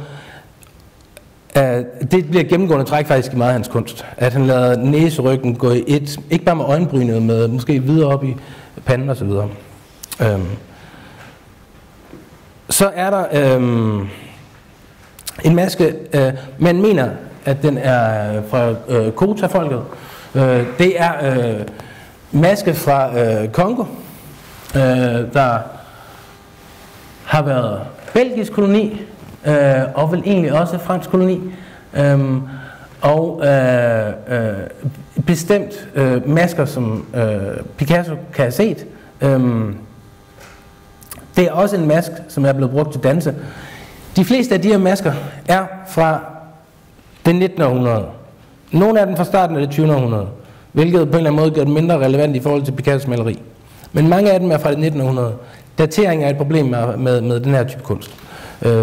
[SPEAKER 1] det bliver gennemgående træk faktisk i meget af hans kunst, at han lader næseryggen gå i et, ikke bare med øjenbrynet, med måske videre op i panden og så videre. Så er der en maske, man mener, at den er fra Kota-folket. Det er maske fra Congo, der har været belgisk koloni, og vel egentlig også fransk koloni, og bestemt masker, som Picasso kan have set. Det er også en mask, som er blevet brugt til danse. De fleste af de her masker er fra det 19. århundrede. Nogle af dem fra starten af det 20. århundrede, hvilket på en eller anden måde gør det mindre relevant i forhold til Picassos maleri. Men mange af dem er fra det 19. århundrede. Datering er et problem med den her type kunst.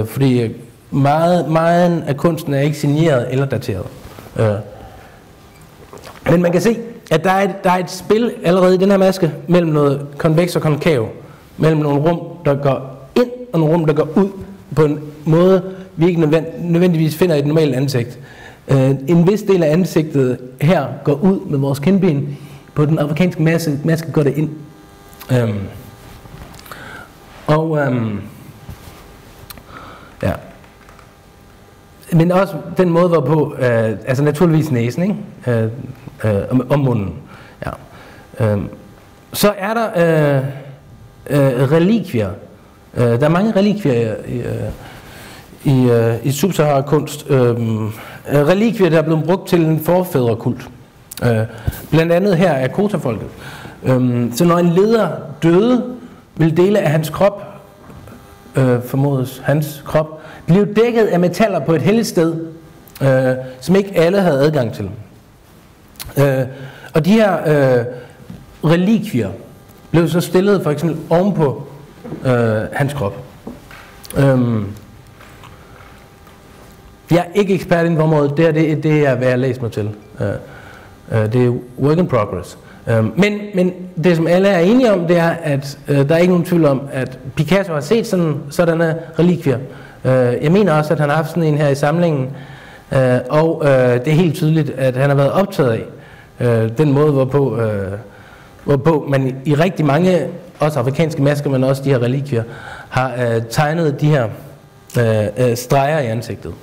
[SPEAKER 1] Fordi meget af kunsten er ikke signeret eller dateret. Men man kan se, at der er et spil allerede i den her maske mellem noget konveks og konkav. Mellem nogle rum, der går ind, og nogle rum, der går ud på en måde, vi ikke nødvendigvis finder i et normalt ansigt. En vis del af ansigtet her går ud med vores kindben. På den afrikanske maske går det ind. Ja. Men også den måde, hvorpå, altså naturligvis næsen, ikke? Om munden. Ja. Så er der relikvier. Der er mange relikvier i Sub-Sahara-kunst. Relikvier, der er blevet brugt til en forfædrekult. Blandt andet her er Kota-folket. Så når en leder døde, vil dele af hans krop, formodes hans krop, blive dækket af metaller på et helligt sted, som ikke alle havde adgang til. Og de her relikvier blev så stillet for eksempel ovenpå hans krop. Jeg er ikke ekspert inden for området, det er hvad jeg læser mig til. Det er work in progress. Men det som alle er enige om, det er, at der er ikke nogen tvivl om, at Picasso har set sådanne relikvier. Jeg mener også, at han har haft sådan en her i samlingen, og det er helt tydeligt, at han har været optaget af den måde, hvorpå man i rigtig mange, også afrikanske masker, men også de her relikvier, har tegnet de her streger i ansigtet.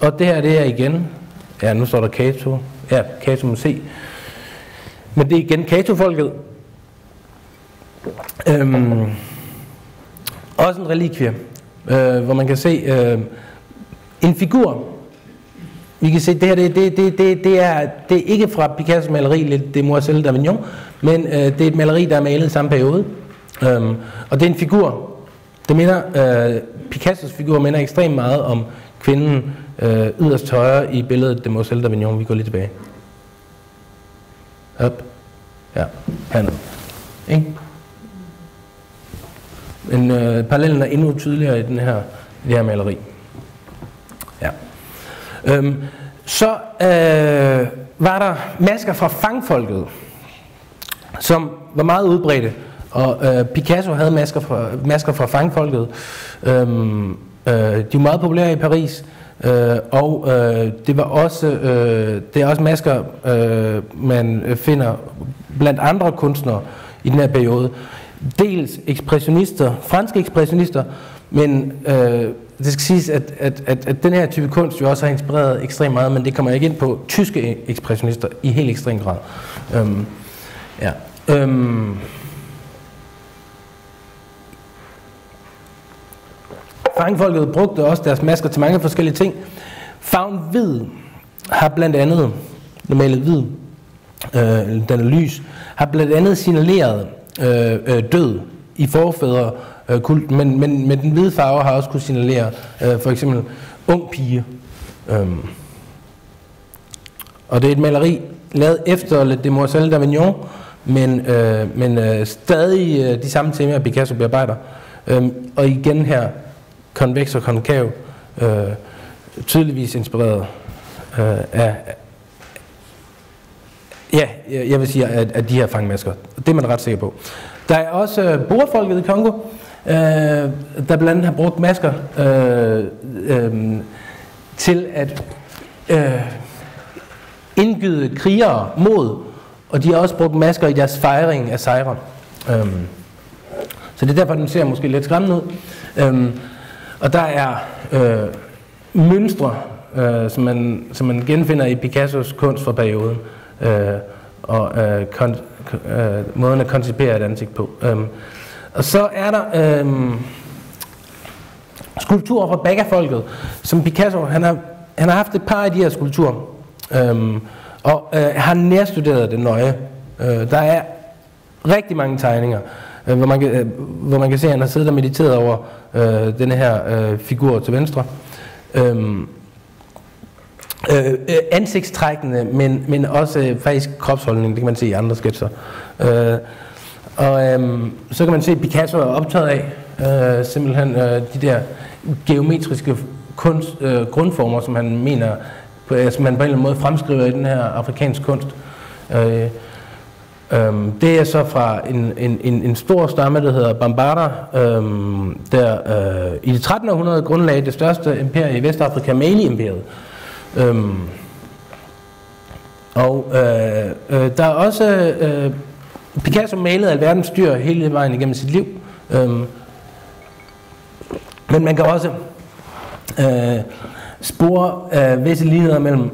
[SPEAKER 1] Og det her, det er igen, ja, nu står der Kato, ja, Kato må se, men det er igen Kato-folket. Også en relikvie, hvor man kan se en figur. Vi kan se, det her, det er ikke fra Picassos maleri, det er Demoiselle d'Avignon, men det er et maleri, der er malet i samme periode. Og det er en figur, det minder, Picassos figur minder ekstremt meget om kvinden yderst højre i billedet Demoiselle d'Avignon. Vi går lige tilbage. Op. Ja, hernede. Ikke? Men parallellen er endnu tydeligere i det her maleri. Ja. Så var der masker fra fangfolket, som var meget udbredte, og Picasso havde masker fra fangfolket. De var meget populære i Paris, og det er også masker, man finder blandt andre kunstnere i den her periode. Dels ekspressionister, franske ekspressionister, men det skal siges, at den her type kunst jo også har inspireret ekstremt meget, men det kommer jeg ikke ind på, tyske ekspressionister i helt ekstrem grad. Fangfolket brugte også deres masker til mange forskellige ting. Farven hvid har blandt andet, normalt hvid, den er lys, har blandt andet signaleret død i forfædrekult, men den hvide farve har også kunne signalere for eksempel ung pige. Og det er et maleri lavet efter Le Demoiselle d'Avignon, men stadig de samme temaer Picasso bearbejder. Og igen her konveks og konkav, tydeligvis inspireret af jeg vil sige, at de her fangmasker. Det er man ret sikker på. Der er også boerfolket i Congo, der blandt andet har brugt masker til at indgyde krigere mod, og de har også brugt masker i deres fejring af sejre. Så det er derfor, den ser måske lidt skræmmende ud. Og der er mønstre, som man genfinder i Picassos kunst fra perioden, og måden at koncipere et ansigt på. Og så er der skulpturer fra Baga-folket, som Picasso, han har haft et par af de her skulpturer, og har nærstuderet det nøje. Der er rigtig mange tegninger, hvor man kan se, at han har siddet og mediteret over denne her figur til venstre. Ansigtstrækkende, men også faktisk kropsholdning, det kan man se i andre skitser. Så kan man se, at Picasso er optaget af simpelthen de der geometriske grundformer, som han mener, som man på en eller anden måde fremskriver i den her afrikansk kunst. Det er så fra en stor stamme, der hedder Bambara, der i det 13. århundrede grundlagde det største imperie i Vestafrika, Mali-imperiet. Der er også Picasso malede alverdens dyr hele vejen igennem sit liv, men man kan også spore visse ligheder mellem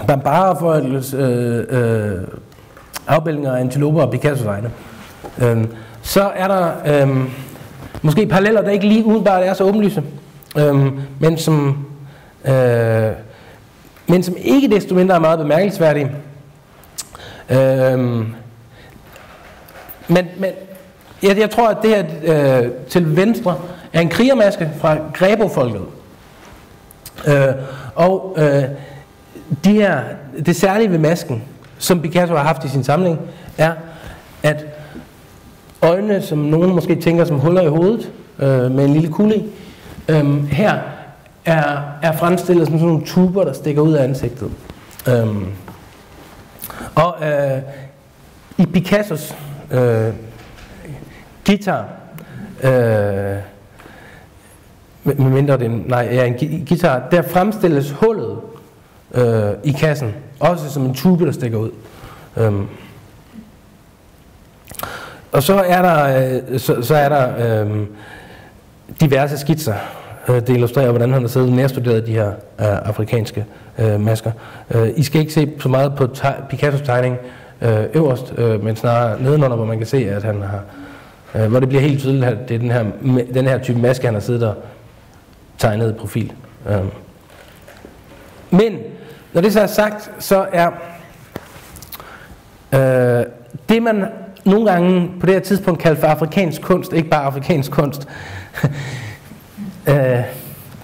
[SPEAKER 1] Bambara-folkets afbildninger af antiloper og Picassos egne. Så er der måske paralleller, der ikke lige umiddelbart er så åbenlyse, men som ikke desto mindre er meget bemærkelsesværdige. Men jeg tror, at det her til venstre er en krigermaske fra Grebo-folket. Det særlige ved masken, som Picasso har haft i sin samling, er, at øjnene, som nogen måske tænker som huller i hovedet, med en lille kugle i, her er fremstillet som sådan nogle tuber, der stikker ud af ansigtet. I Picassos guitar, medmindre det er en guitar, der fremstilles hullet i kassen, også som en tube, der stikker ud. Og så er der diverse skitser, det illustrerer, hvordan han har siddet og nærstuderet de her afrikanske masker. I skal ikke se så meget på Picassos tegning øverst, men snarere nedenunder, hvor man kan se, at han har, hvor det bliver helt tydeligt, at det er den her type maske, han har siddet og tegnet i profil. Men når det så er sagt, så er det, man nogle gange på det her tidspunkt kalder for afrikansk kunst, ikke bare afrikansk kunst,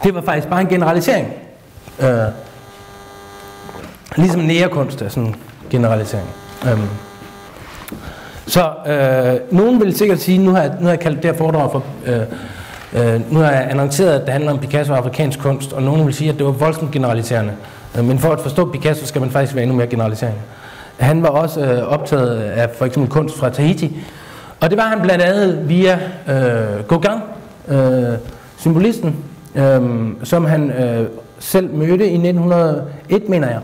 [SPEAKER 1] det var faktisk bare en generalisering. Ligesom nærekunst er sådan en generalisering. Nogen vil sikkert sige, nu har jeg kaldt det her foredrag for Nu har jeg annonceret, at det handler om Picasso og afrikansk kunst, og nogen vil sige, at det var voldsomt generaliserende. Men for at forstå Picasso, skal man faktisk være endnu mere generaliserende. Han var også optaget af for eksempel kunst fra Tahiti, og det var han blandt andet via Gauguin, symbolisten, som han selv mødte i 1901, mener jeg,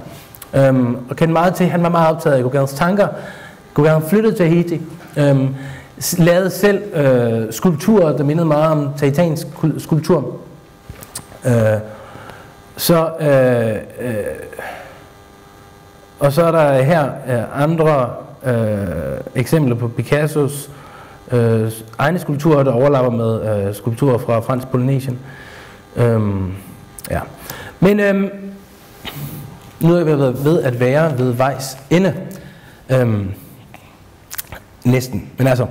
[SPEAKER 1] og kendte meget til. Han var meget optaget af Gauguins tanker. Gauguin flyttede til Tahiti, lavede selv skulpturer, der mindede meget om tahitansk skulptur. Og så er der her andre eksempler på Picassos egne skulpturer, der overlapper med skulpturer fra Fransk Polynesien. Ja. Men nu er jeg ved at være ved vejs ende. Næsten. Men altså,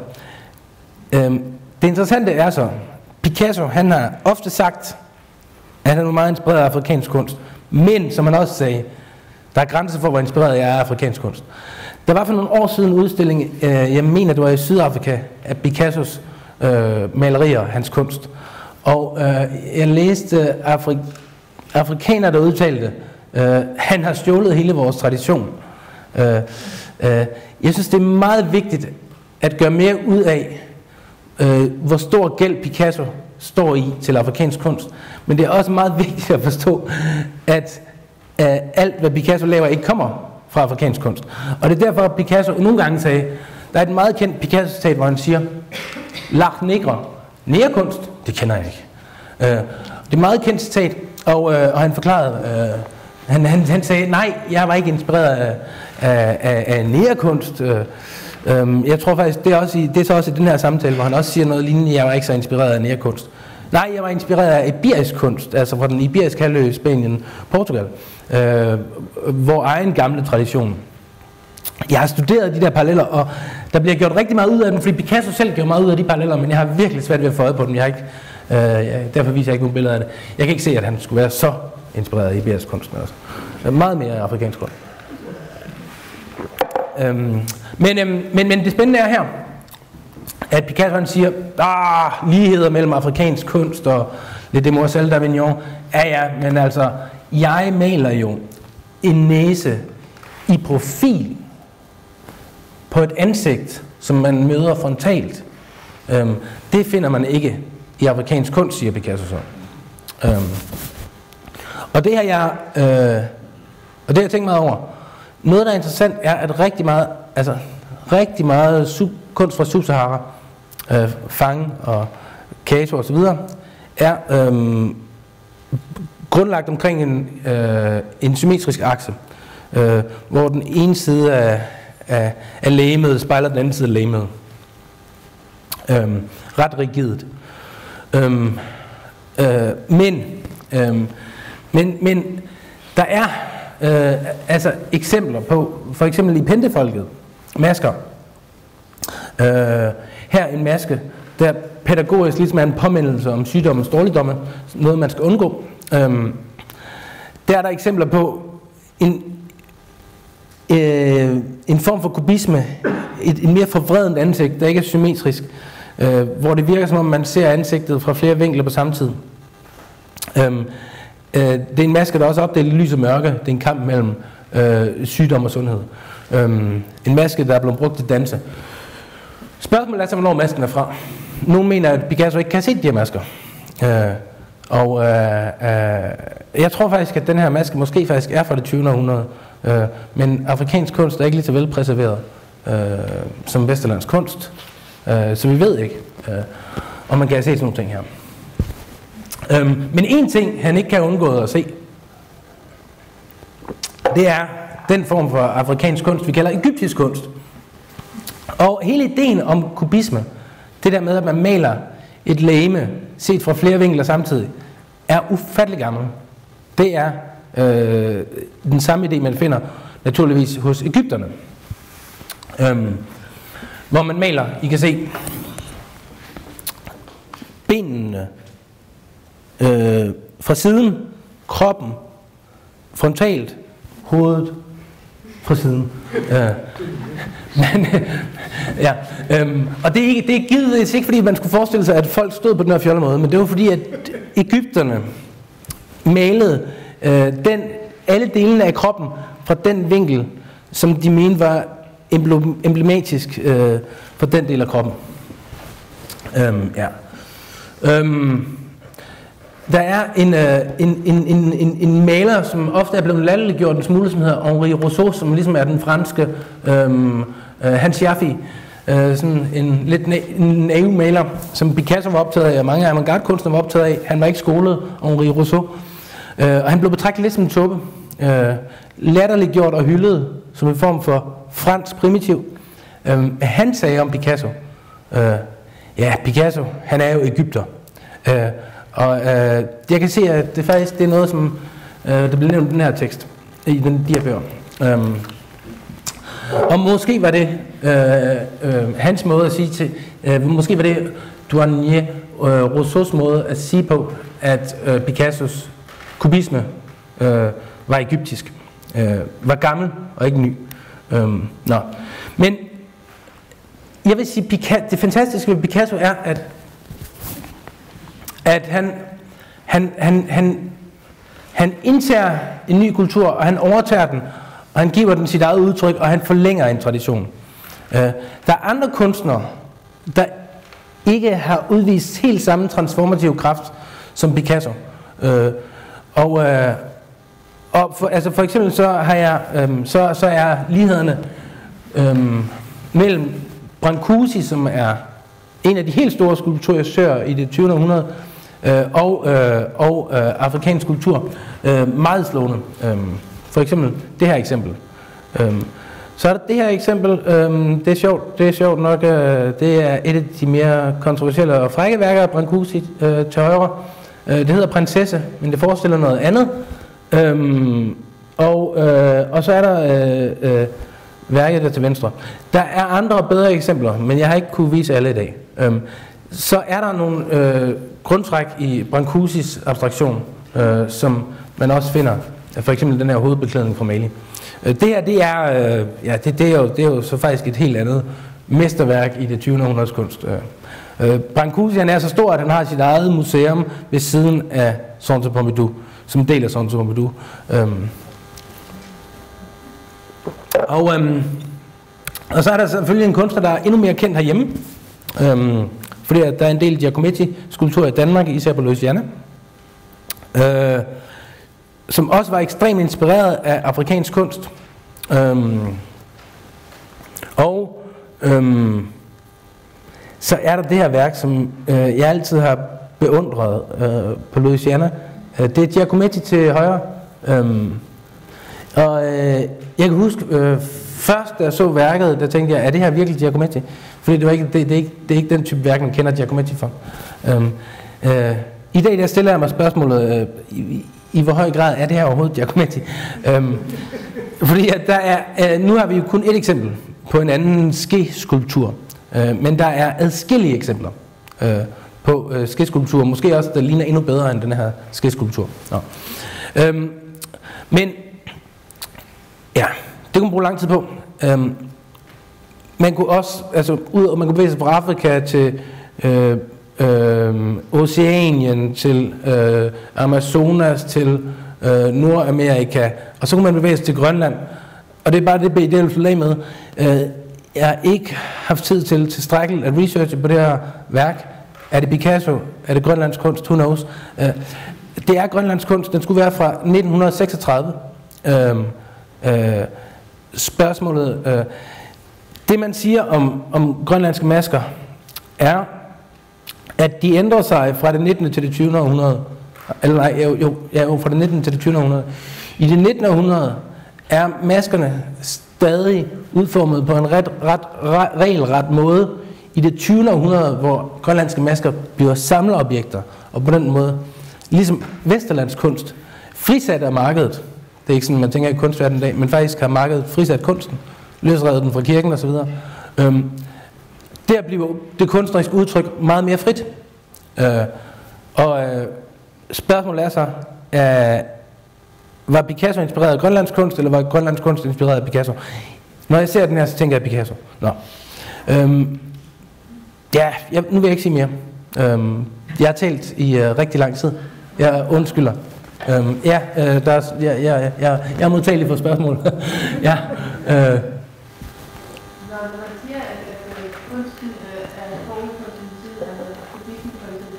[SPEAKER 1] det interessante er så, Picasso, han har ofte sagt, at han er meget inspireret af afrikansk kunst, men som han også sagde, der er grænser for, hvor inspireret jeg er af afrikansk kunst. Der var for nogle år siden en udstilling, jeg mener det var i Sydafrika, af Picassos malerier, hans kunst. Og jeg læste afrikanere, der udtalte, han har stjålet hele vores tradition. Jeg synes, det er meget vigtigt at gøre mere ud af, hvor stor gæld Picasso står i til afrikansk kunst. Men det er også meget vigtigt at forstå, at alt, hvad Picasso laver, ikke kommer fra afrikansk kunst. Og det er derfor, at Picasso nogle gange sagde, der er et meget kendt Picasso-citat, hvor han siger, l'art nègre, negerkunst, det kender jeg ikke. Det er et meget kendt citat, og han forklarede, han sagde, nej, jeg var ikke inspireret af negerkunst. Jeg tror faktisk, det er så også i den her samtale, hvor han også siger noget lignende, jeg var ikke så inspireret af negerkunst. Nej, jeg var inspireret af iberisk kunst, altså fra den iberiske halvø, Spanien, Portugal, hvor egen gamle tradition. Jeg har studeret de der paralleller, og der bliver gjort rigtig meget ud af dem, fordi Picasso selv gjorde meget ud af de paralleller, men jeg har virkelig svært ved at få øje på dem. Derfor viser jeg ikke nogen billeder af det. Jeg kan ikke se, at han skulle være så inspireret af iberisk kunst. Altså. Meget mere afrikansk kunst. Men det spændende er her, at Picasso han siger, ligheder mellem afrikansk kunst og Le Demoiselle d'Avignon. Ja, men altså, jeg maler jo en næse i profil på et ansigt, som man møder frontalt. Det finder man ikke i afrikansk kunst, siger Picasso så. Og det har jeg tænkt meget over. Noget, der er interessant, er, at rigtig meget kunst fra Sub-Sahara, Fang og Cato osv., er grundlagt omkring en symmetrisk akse, hvor den ene side af legemet spejler den anden side af legemet. Ret rigidt. Men der er eksempler på, for eksempel i pentefolket, masker. Her en maske, der pædagogisk ligesom er en påmindelse om sygdommens dårligdomme, noget man skal undgå. Der er der eksempler på en form for kubisme, et mere forvredent ansigt, der ikke er symmetrisk, hvor det virker som om man ser ansigtet fra flere vinkler på samme tid. Det er en maske, der også er opdelt i lys og mørke. Det er en kamp mellem sygdom og sundhed. En maske, der er blevet brugt til danse. Spørgsmålet er så, hvornår masken er fra. Nogle mener, at Picasso ikke kan se de her masker. Jeg tror faktisk, at den her maske måske faktisk er fra det 20. århundrede. Men afrikansk kunst er ikke lige så velpræserveret som vesterlands kunst. Så vi ved ikke, om man kan se sådan nogle ting her. Men en ting, han ikke kan undgå at se, det er den form for afrikansk kunst, vi kalder egyptisk kunst. Og hele ideen om kubisme, det der med, at man maler et legeme set fra flere vinkler samtidig, er ufattelig gammel. Det er den samme idé, man finder naturligvis hos egypterne. Hvor man maler, I kan se, benene fra siden, kroppen, frontalt, hovedet, fra siden. Men, ja, og det er givetvis ikke fordi man skulle forestille sig at folk stod på den her fjolle måde, men det var fordi at egypterne malede alle delene af kroppen fra den vinkel som de mente var emblematisk for den del af kroppen. Der er en maler, som ofte er blevet latterliggjort en smule, som hedder Henri Rousseau, som ligesom er den franske Hans Jaffe, sådan en lidt naiv maler, som Picasso var optaget af, og mange avantgarde-kunstnere var optaget af. Han var ikke skolet, Henri Rousseau, og han blev betragtet lidt som en tåbe, latterliggjort og hyldet som en form for fransk primitiv. Han sagde om Picasso, Picasso, han er jo egypter. Og jeg kan se, at det faktisk det er noget, som der bliver nævnt i den her tekst, i de her bøger. Og måske var det hans måde at sige til, måske var det Douanier Rousseaus måde at sige på, at Picassos kubisme var egyptisk, var gammel og ikke ny. Men jeg vil sige, det fantastiske ved Picasso er, at han indtager en ny kultur, og han overtager den, og han giver den sit eget udtryk, og han forlænger en tradition. Der er andre kunstnere, der ikke har udvist helt samme transformative kraft som Picasso. For eksempel så har jeg så er lighederne mellem Brancusi, som er en af de helt store skulptører i det 20. århundrede, og afrikansk kultur meget slående. For eksempel det her eksempel. Så er der det her eksempel, det er sjovt nok, det er et af de mere kontroversielle og frække værker af Brancusi til højre. Det hedder Prinsesse, men det forestiller noget andet. Og så er der værket der til venstre. Der er andre og bedre eksempler, men jeg har ikke kunne vise alle i dag. Så er der nogle grundtræk i Brancusis abstraktion, som man også finder, for eksempel den her hovedbeklædning fra Mali. Det her, det er jo så faktisk et helt andet mesterværk i det 20. århundredes kunst. Brancusi han er så stor, at han har sit eget museum ved siden af Centre Pompidou, som en del af Centre Pompidou. Og så er der selvfølgelig en kunstner, der er endnu mere kendt herhjemme, fordi der er en del Giacometti-skulpturer i Danmark, især på Louisiana, som også var ekstremt inspireret af afrikansk kunst. Så er der det her værk, som jeg altid har beundret på Louisiana. Det er Giacometti til højre. Jeg kan huske, først da jeg så værket, der tænkte jeg, er det her virkelig Giacometti? Fordi det er ikke den type værk, man kender Giacometti for. I dag der stiller jeg mig spørgsmålet, i hvor høj grad er det her overhovedet Giacometti? Fordi at der er, nu har vi jo kun et eksempel på en anden skeskulptur, men der er adskillige eksempler på skeskulpturer, måske også der ligner endnu bedre end den her skeskulptur. Men ja, det kunne man bruge lang tid på. Man kunne også, man kunne bevæge sig fra Afrika til Oceanien, til Amazonas, til Nordamerika, og så kunne man bevæge sig til Grønland. Og det er bare det, jeg vil lade med. Jeg har ikke haft tid til tilstrækkeligt at researche på det her værk. Er det Picasso? Er det grønlandsk kunst? Who knows? Det er grønlandsk kunst. Den skulle være fra 1936. Spørgsmålet, det man siger om grønlandske masker, er, at de ændrer sig fra det 19. til det 20. århundrede. Eller nej, fra det 19. til det 20. århundrede. I det 19. århundrede er maskerne stadig udformet på en regelret måde. I det 20. århundrede, hvor grønlandske masker bliver samleobjekter, og på den måde, ligesom vesterlandsk kunst, frisat af markedet. Det er ikke sådan, man tænker i kunstverdenen i dag, men faktisk har markedet frisat kunsten, løsredet den fra kirken osv. Der bliver det kunstneriske udtryk meget mere frit. var Picasso inspireret af grønlandsk kunst, eller var grønlandsk kunst inspireret af Picasso? Når jeg ser den her, så tænker jeg Picasso. Nå. Nu vil jeg ikke sige mere. Jeg har talt i rigtig lang tid. Jeg undskylder. Jeg er modtagelig for spørgsmål. Ja.
[SPEAKER 3] Når man siger, at kunsten er forud for sin tid, altså kubismen for eksempel,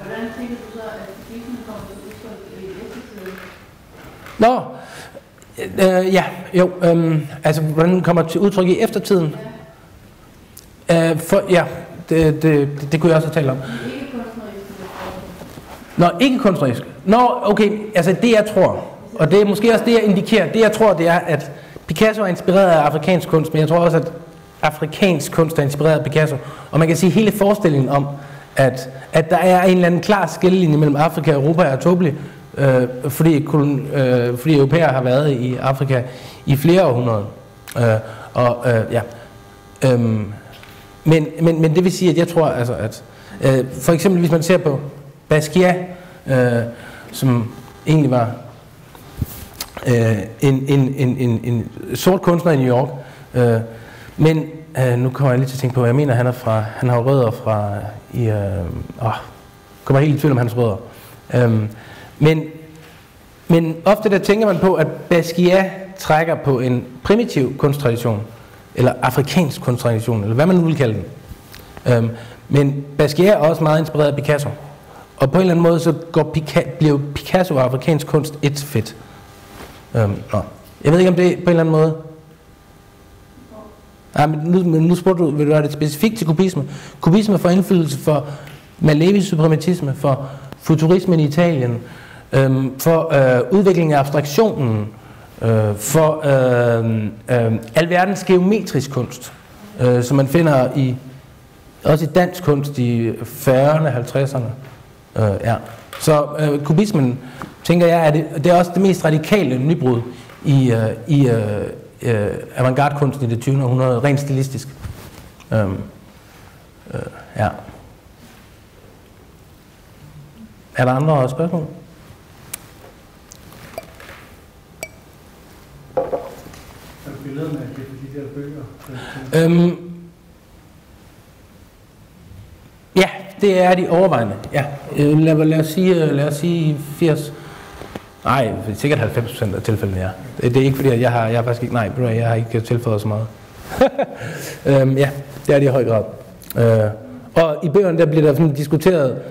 [SPEAKER 3] hvordan tænker du så, at kubismen kommer til udtryk i eftertiden?
[SPEAKER 1] Altså hvordan den kommer til udtryk i eftertiden? Det kunne jeg også have talt om. Ikke kunstnerisk. Okay, altså det jeg tror, og det er måske også det jeg indikerer, det jeg tror det er, at Picasso er inspireret af afrikansk kunst, men jeg tror også, at afrikansk kunst er inspireret af Picasso. Og man kan sige hele forestillingen om, at der er en eller anden klar skillelinje mellem Afrika og Europa er tåbelig, fordi europæere har været i Afrika i flere århundreder. Men det vil sige, at jeg tror, altså, at for eksempel hvis man ser på Basquiat, som egentlig var en sort kunstner i New York, men nu kommer jeg lige til at tænke på, jeg mener han har rødder fra kommer helt i tvivl om hans rødder. Men ofte der tænker man på, at Basquiat trækker på en primitiv kunsttradition, eller afrikansk kunsttradition, eller hvad man nu vil kalde den. Men Basquiat er også meget inspireret af Picasso. Og på en eller anden måde, så bliver Picasso og afrikansk kunst et fedt. Jeg ved ikke, om det på en eller anden måde... men nu spurgte du, vil du have det specifikt til kubisme? Kubisme får indflydelse for Malevis suprematisme, for futurismen i Italien, for udviklingen af abstraktionen, for alverdens geometrisk kunst, som man finder også i dansk kunst i 40'erne, 50'erne. Så kubismen, tænker jeg, det er også det mest radikale nybrud i avantgarde-kunsten i det 20. århundrede, rent stilistisk. Er der andre spørgsmål?
[SPEAKER 4] Billederne af de der bøger?
[SPEAKER 1] Ja, det er de overvejende. Ja. Lad os sige 80. Nej, sikkert 90% af tilfældene, ja. Det er ikke fordi, at jeg har faktisk ikke, jeg har ikke tilføjet så meget. Ja, det er det i høj grad. Og i bøgerne der bliver der sådan diskuteret,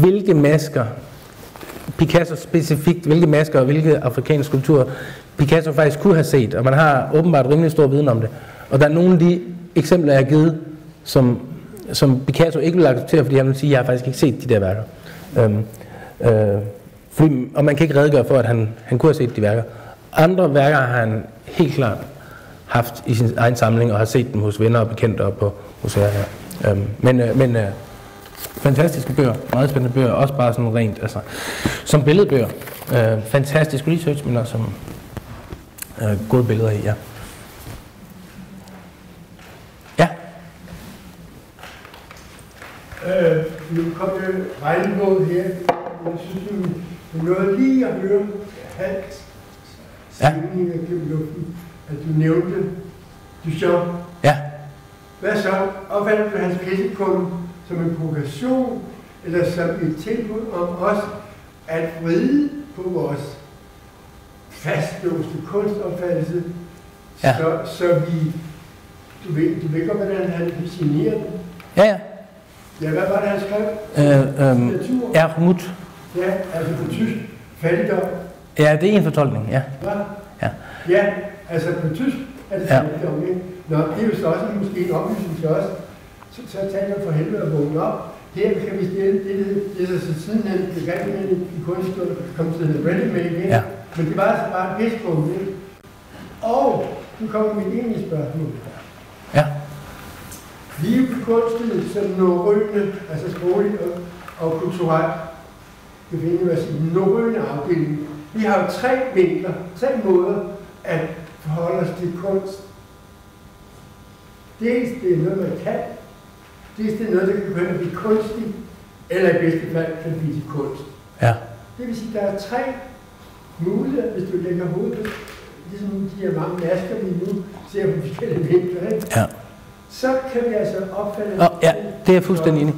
[SPEAKER 1] hvilke masker, Picasso specifikt, hvilke masker og hvilke afrikanske skulpturer Picasso faktisk kunne have set, og man har åbenbart rimelig stor viden om det. Og der er nogle af de eksempler, jeg har givet, som Picasso ikke vil acceptere, fordi han vil sige, at jeg har faktisk ikke set de der værker. Og man kan ikke redegøre for, at han kunne have set de værker. Andre værker har han helt klart haft i sin egen samling, og har set dem hos venner og bekendte og på museer her. Men fantastiske bøger, meget spændende bøger, også bare sådan rent, altså, som billedbøger. Fantastisk research, men også som gode billeder i, ja. Ja?
[SPEAKER 5] Nu kom jeg regnbåd her. Jeg synes, du nåede lige at høre halvt stemning gennem luften, at du nævnte Duchamp.
[SPEAKER 1] Ja.
[SPEAKER 5] Hvad så? Opfatter du hans pissekunde som en provokation, eller som et tilbud om os at vride på vores fastlåste kunstopfattelse, så vi... Du ved godt, hvordan han signerer den?
[SPEAKER 1] Ja.
[SPEAKER 5] Ja, hvad var det, han skrev?
[SPEAKER 1] Ermut.
[SPEAKER 5] Ja, altså på tysk. Fattigdom.
[SPEAKER 1] Ja, det er en fortolkning, ja.
[SPEAKER 5] Ja. Ja, altså på tysk er det fattigdom, ikke? Nå, det er jo så også måske en oplysning til os. Så taler for helvede at vågne op. Her kan vi stille det er så sidenhen begrebet i kunststående, kom til the ready made, ikke? Ja. Men det var altså bare et pisspunkt, ikke? Og nu kommer mit egentlige spørgsmål.
[SPEAKER 1] Ja.
[SPEAKER 5] Vi er jo begunstet som norrøne, altså sprogligt og kulturelt, befinder os i den norrøne afdeling. Vi har jo tre vinkler, tre måder at forholde os til kunst. Dels det er noget, man kan. Dels det er noget, der kan begynde at blive kunstigt, eller i bedste fald kan blive til kunst.
[SPEAKER 1] Ja.
[SPEAKER 5] Det vil sige, at der er tre muligheder, hvis du lægger hovedet, ligesom de her mange masker, vi nu ser på forskellige vinkler, ikke?
[SPEAKER 1] Ja.
[SPEAKER 5] Så kan vi altså opfatte...
[SPEAKER 1] Ja, det er jeg fuldstændig enig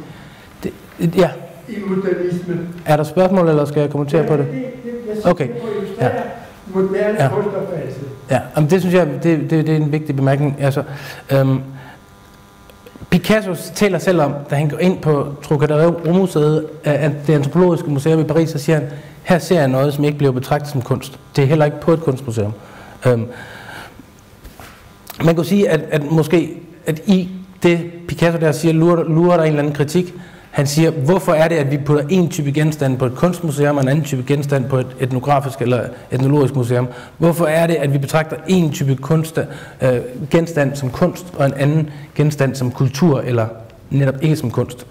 [SPEAKER 1] i. Ja.
[SPEAKER 5] I modernismen.
[SPEAKER 1] Er der spørgsmål, eller skal jeg kommentere på det? Okay. Ja.
[SPEAKER 5] Moderne kunstopfattelse.
[SPEAKER 1] Ja, det synes jeg, det er en vigtig bemærkning. Altså, Picasso taler selv om, da han går ind på Trocadero-museet, det antropologiske museum i Paris, så siger han, her ser jeg noget, som ikke bliver betragtet som kunst. Det er heller ikke på et kunstmuseum. Man kan sige, at måske, at i det Picasso der siger, lurer der en eller anden kritik. Han siger, hvorfor er det, at vi putter en type genstand på et kunstmuseum og en anden type genstand på et etnografisk eller etnologisk museum? Hvorfor er det, at vi betragter en type genstand som kunst og en anden genstand som kultur eller netop ikke som kunst?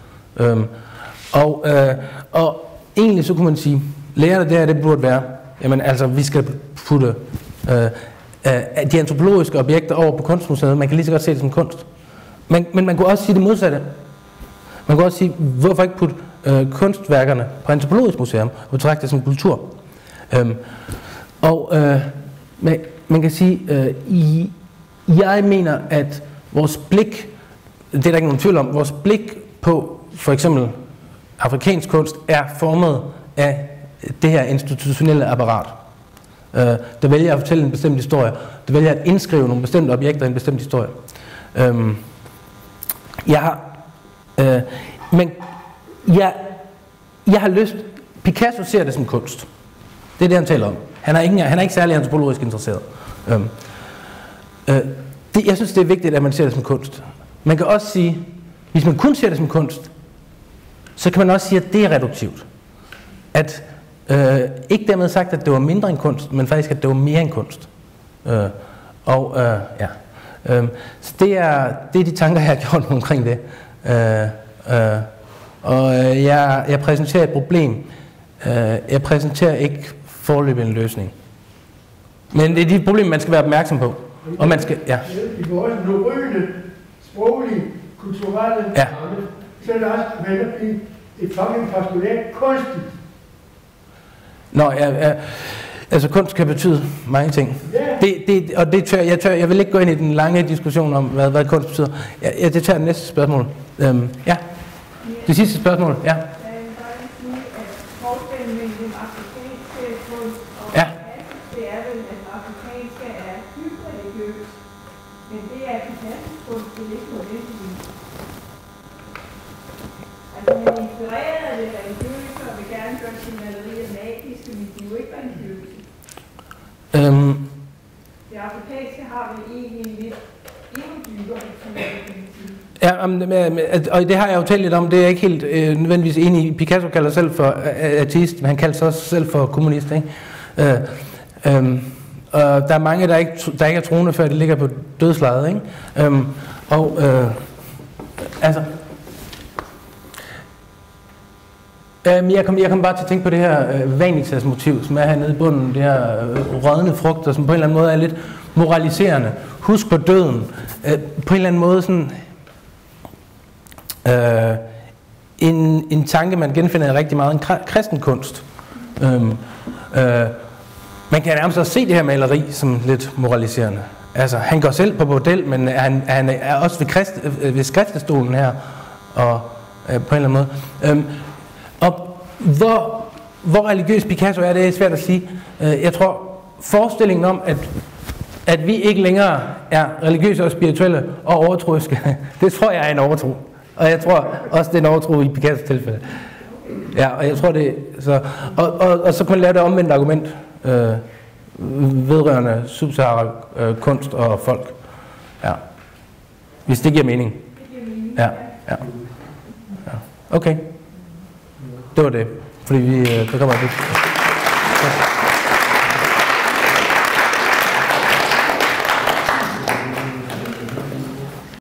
[SPEAKER 1] Og egentlig så kunne man sige, lærerne der, det burde være, jamen altså, vi skal putte de antropologiske objekter over på kunstmuseet. Man kan lige så godt se det som kunst. Men man kunne også sige det modsatte. Man kan også sige, hvorfor ikke putte kunstværkerne på antropologisk museum og betragte det som kultur? Man kan sige, jeg mener, at vores blik, det er der ikke nogen tvivl om, vores blik på for eksempel afrikansk kunst er formet af det her institutionelle apparat. Der vælger at fortælle en bestemt historie. Der vælger at indskrive nogle bestemte objekter i en bestemt historie. Men jeg har lyst... Picasso ser det som kunst. Det er det, han taler om. Han er ikke særlig antropologisk interesseret. Jeg synes, det er vigtigt, at man ser det som kunst. Man kan også sige, hvis man kun ser det som kunst, så kan man også sige, at det er reduktivt. At ikke dermed sagt, at det var mindre end kunst, men faktisk, at det var mere end kunst. Så det er de tanker, jeg har gjort omkring det. Jeg præsenterer et problem. Jeg præsenterer ikke foreløbig en løsning. Men det er de problemer, man skal være opmærksom på. Og man skal, ja.
[SPEAKER 5] I vores norrøne, sproglige, kulturelle ramme, så er det også et fucking postulat kunstigt.
[SPEAKER 1] Nå, altså kunst kan betyde mange ting. Yeah. Jeg vil ikke gå ind i den lange diskussion om, hvad kunst betyder. Det tager det næste spørgsmål. Ja. Det sidste spørgsmål, ja. Ja.
[SPEAKER 3] Det er vel, at afrikanske er dybt religiøs, men det er Picassos kunst, det er ikke nødvendigvis. Altså, han er inspireret af det religiøse, og vil gerne gøre sine malerier magiske, men de er jo ikke religiøse. Det afrikanske har vel egentlig en lidt endnu dybere betydning.
[SPEAKER 1] Ja, og det har jeg jo talt lidt om, det er jeg ikke helt nødvendigvis enig i. Picasso kalder sig selv for ateist, men han kalder sig også selv for kommunist, ikke? Og der er mange, der ikke er troende, før de ligger på dødslejet, ikke? Jeg kom bare til at tænke på det her Vanitas-motiv, som er hernede i bunden, det her rådne frugter, som på en eller anden måde er lidt moraliserende. Husk på døden. På en eller anden måde sådan... en tanke, man genfinder rigtig meget en kristen kunst. Man kan nærmest også se det her maleri som lidt moraliserende. Altså, han går selv på bordel, men han er også ved skriftestolen her, og på en eller anden måde. Og hvor religiøs Picasso er, det er svært at sige. Jeg tror, forestillingen om, at vi ikke længere er religiøse og spirituelle og overtroiske, det tror jeg er en overtro. Og jeg tror også, det er en overtro i Picassos tilfælde. Ja, og jeg tror det... Og så kan man lave det omvendt argument vedrørende subsahara-kunst og folk. Ja. Hvis det giver mening. Ja. Okay. Det var det. Fordi vi... Der kommer